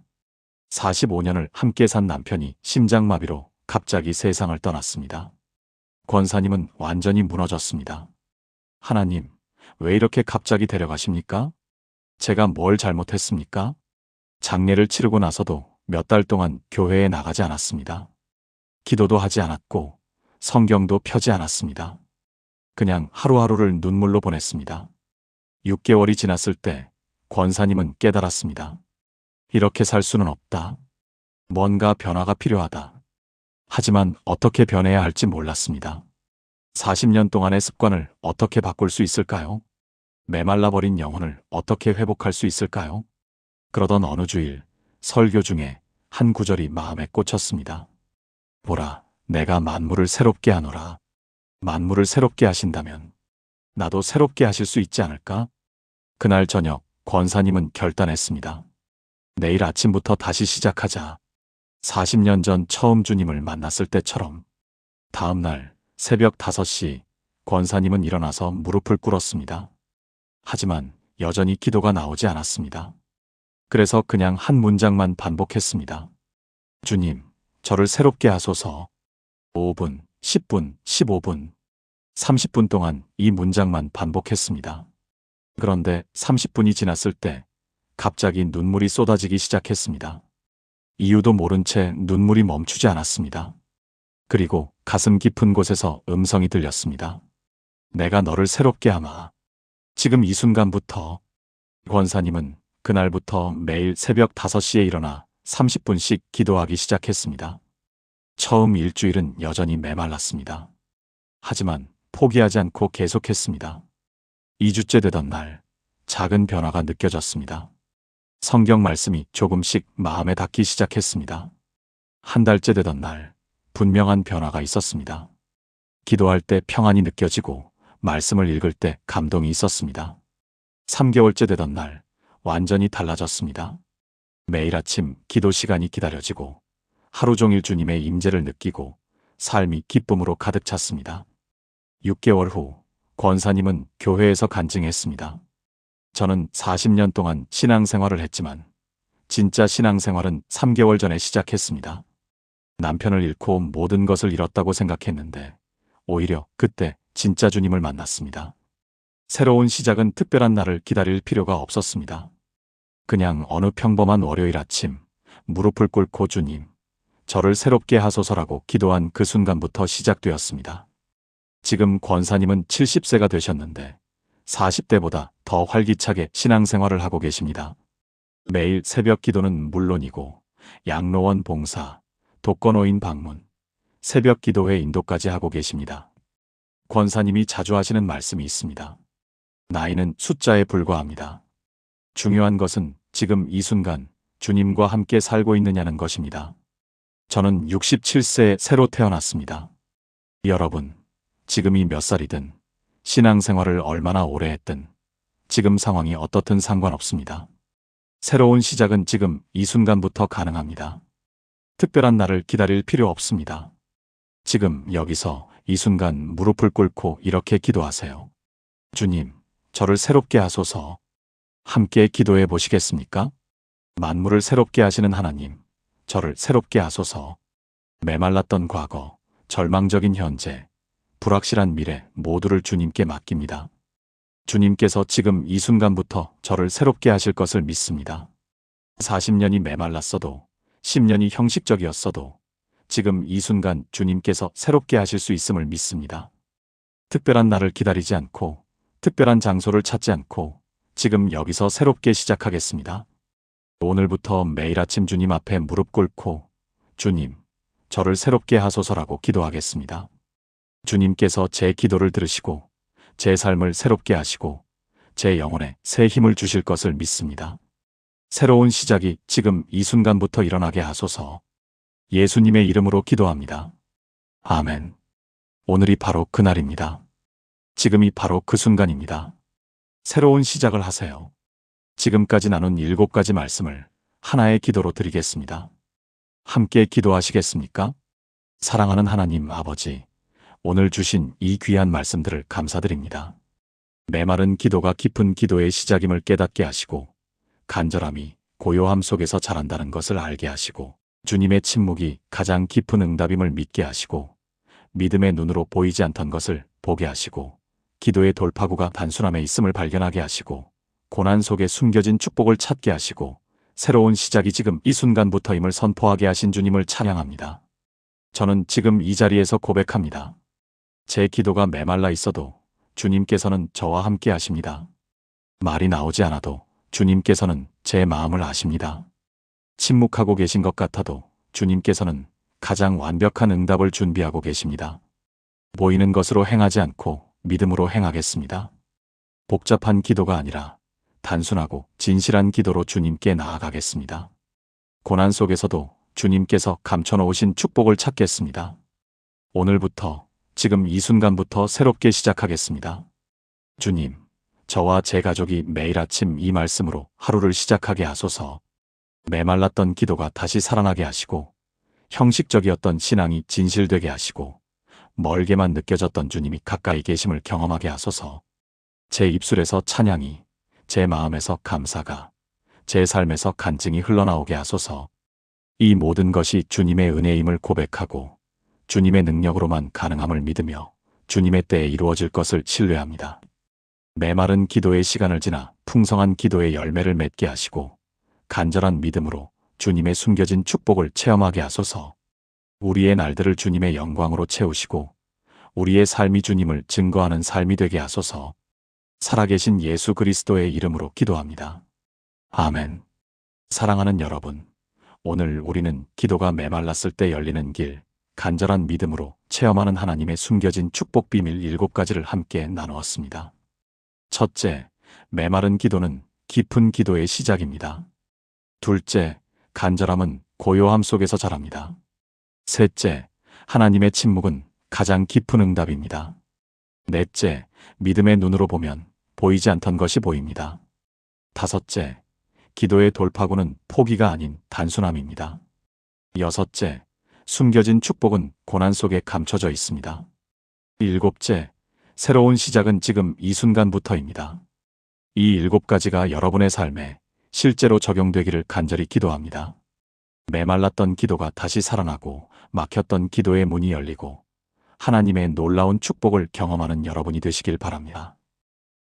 45년을 함께 산 남편이 심장마비로 갑자기 세상을 떠났습니다. 권사님은 완전히 무너졌습니다. 하나님, 왜 이렇게 갑자기 데려가십니까? 제가 뭘 잘못했습니까? 장례를 치르고 나서도 몇 달 동안 교회에 나가지 않았습니다. 기도도 하지 않았고 성경도 펴지 않았습니다. 그냥 하루하루를 눈물로 보냈습니다. 6개월이 지났을 때 권사님은 깨달았습니다. 이렇게 살 수는 없다. 뭔가 변화가 필요하다. 하지만 어떻게 변해야 할지 몰랐습니다. 40년 동안의 습관을 어떻게 바꿀 수 있을까요? 메말라버린 영혼을 어떻게 회복할 수 있을까요? 그러던 어느 주일 설교 중에 한 구절이 마음에 꽂혔습니다. 보라, 내가 만물을 새롭게 하노라. 만물을 새롭게 하신다면 나도 새롭게 하실 수 있지 않을까? 그날 저녁 권사님은 결단했습니다. 내일 아침부터 다시 시작하자. 40년 전 처음 주님을 만났을 때처럼. 다음 날 새벽 5시 권사님은 일어나서 무릎을 꿇었습니다. 하지만 여전히 기도가 나오지 않았습니다. 그래서 그냥 한 문장만 반복했습니다. 주님, 저를 새롭게 하소서. 5분, 10분, 15분, 30분 동안 이 문장만 반복했습니다. 그런데 30분이 지났을 때 갑자기 눈물이 쏟아지기 시작했습니다. 이유도 모른 채 눈물이 멈추지 않았습니다. 그리고 가슴 깊은 곳에서 음성이 들렸습니다. 내가 너를 새롭게 하마. 지금 이 순간부터. 권사님은 그날부터 매일 새벽 5시에 일어나 30분씩 기도하기 시작했습니다. 처음 일주일은 여전히 메말랐습니다. 하지만 포기하지 않고 계속했습니다. 2주째 되던 날 작은 변화가 느껴졌습니다. 성경 말씀이 조금씩 마음에 닿기 시작했습니다. 한 달째 되던 날 분명한 변화가 있었습니다. 기도할 때 평안이 느껴지고 말씀을 읽을 때 감동이 있었습니다. 3개월째 되던 날 완전히 달라졌습니다. 매일 아침 기도 시간이 기다려지고 하루 종일 주님의 임재를 느끼고 삶이 기쁨으로 가득 찼습니다. 6개월 후 권사님은 교회에서 간증했습니다. 저는 40년 동안 신앙생활을 했지만 진짜 신앙생활은 3개월 전에 시작했습니다. 남편을 잃고 모든 것을 잃었다고 생각했는데 오히려 그때 진짜 주님을 만났습니다. 새로운 시작은 특별한 날을 기다릴 필요가 없었습니다. 그냥 어느 평범한 월요일 아침 무릎을 꿇고 주님, 저를 새롭게 하소서라고 기도한 그 순간부터 시작되었습니다. 지금 권사님은 70세가 되셨는데 40대보다 더 활기차게 신앙생활을 하고 계십니다. 매일 새벽 기도는 물론이고 양로원 봉사, 독거노인 방문, 새벽 기도회 인도까지 하고 계십니다. 권사님이 자주 하시는 말씀이 있습니다. 나이는 숫자에 불과합니다. 중요한 것은 지금 이 순간 주님과 함께 살고 있느냐는 것입니다. 저는 67세에 새로 태어났습니다. 여러분, 지금이 몇 살이든, 신앙생활을 얼마나 오래 했든, 지금 상황이 어떻든 상관없습니다. 새로운 시작은 지금 이 순간부터 가능합니다. 특별한 날을 기다릴 필요 없습니다. 지금 여기서 이 순간 무릎을 꿇고 이렇게 기도하세요. 주님, 저를 새롭게 하소서. 함께 기도해 보시겠습니까? 만물을 새롭게 하시는 하나님, 저를 새롭게 하소서. 메말랐던 과거, 절망적인 현재, 불확실한 미래 모두를 주님께 맡깁니다. 주님께서 지금 이 순간부터 저를 새롭게 하실 것을 믿습니다. 40년이 메말랐어도, 10년이 형식적이었어도, 지금 이 순간 주님께서 새롭게 하실 수 있음을 믿습니다. 특별한 날을 기다리지 않고, 특별한 장소를 찾지 않고, 지금 여기서 새롭게 시작하겠습니다. 오늘부터 매일 아침 주님 앞에 무릎 꿇고, 주님, 저를 새롭게 하소서라고 기도하겠습니다. 주님께서 제 기도를 들으시고, 제 삶을 새롭게 하시고, 제 영혼에 새 힘을 주실 것을 믿습니다. 새로운 시작이 지금 이 순간부터 일어나게 하소서. 예수님의 이름으로 기도합니다. 아멘. 오늘이 바로 그날입니다. 지금이 바로 그 순간입니다. 새로운 시작을 하세요. 지금까지 나눈 7가지 말씀을 하나의 기도로 드리겠습니다. 함께 기도하시겠습니까? 사랑하는 하나님 아버지, 오늘 주신 이 귀한 말씀들을 감사드립니다. 메마른 기도가 깊은 기도의 시작임을 깨닫게 하시고, 간절함이 고요함 속에서 자란다는 것을 알게 하시고, 주님의 침묵이 가장 깊은 응답임을 믿게 하시고, 믿음의 눈으로 보이지 않던 것을 보게 하시고, 기도의 돌파구가 단순함에 있음을 발견하게 하시고, 고난 속에 숨겨진 축복을 찾게 하시고, 새로운 시작이 지금 이 순간부터임을 선포하게 하신 주님을 찬양합니다. 저는 지금 이 자리에서 고백합니다. 제 기도가 메말라 있어도 주님께서는 저와 함께 하십니다. 말이 나오지 않아도 주님께서는 제 마음을 아십니다. 침묵하고 계신 것 같아도 주님께서는 가장 완벽한 응답을 준비하고 계십니다. 보이는 것으로 행하지 않고 믿음으로 행하겠습니다. 복잡한 기도가 아니라 단순하고 진실한 기도로 주님께 나아가겠습니다. 고난 속에서도 주님께서 감춰놓으신 축복을 찾겠습니다. 오늘부터, 지금 이 순간부터 새롭게 시작하겠습니다. 주님, 저와 제 가족이 매일 아침 이 말씀으로 하루를 시작하게 하소서. 메말랐던 기도가 다시 살아나게 하시고, 형식적이었던 신앙이 진실되게 하시고, 멀게만 느껴졌던 주님이 가까이 계심을 경험하게 하소서. 제 입술에서 찬양이, 제 마음에서 감사가, 제 삶에서 간증이 흘러나오게 하소서. 이 모든 것이 주님의 은혜임을 고백하고, 주님의 능력으로만 가능함을 믿으며 주님의 때에 이루어질 것을 신뢰합니다. 메마른 기도의 시간을 지나 풍성한 기도의 열매를 맺게 하시고, 간절한 믿음으로 주님의 숨겨진 축복을 체험하게 하소서. 우리의 날들을 주님의 영광으로 채우시고, 우리의 삶이 주님을 증거하는 삶이 되게 하소서. 살아계신 예수 그리스도의 이름으로 기도합니다. 아멘. 사랑하는 여러분, 오늘 우리는 기도가 메말랐을 때 열리는 길, 간절한 믿음으로 체험하는 하나님의 숨겨진 축복 비밀 7가지를 함께 나누었습니다. 첫째, 메마른 기도는 깊은 기도의 시작입니다. 둘째, 간절함은 고요함 속에서 자랍니다. 셋째, 하나님의 침묵은 가장 깊은 응답입니다. 넷째, 믿음의 눈으로 보면 보이지 않던 것이 보입니다. 다섯째, 기도의 돌파구는 포기가 아닌 단순함입니다. 여섯째, 숨겨진 축복은 고난 속에 감춰져 있습니다. 일곱째, 새로운 시작은 지금 이 순간부터입니다. 이 7가지가 여러분의 삶에 실제로 적용되기를 간절히 기도합니다. 메말랐던 기도가 다시 살아나고, 막혔던 기도의 문이 열리고, 하나님의 놀라운 축복을 경험하는 여러분이 되시길 바랍니다.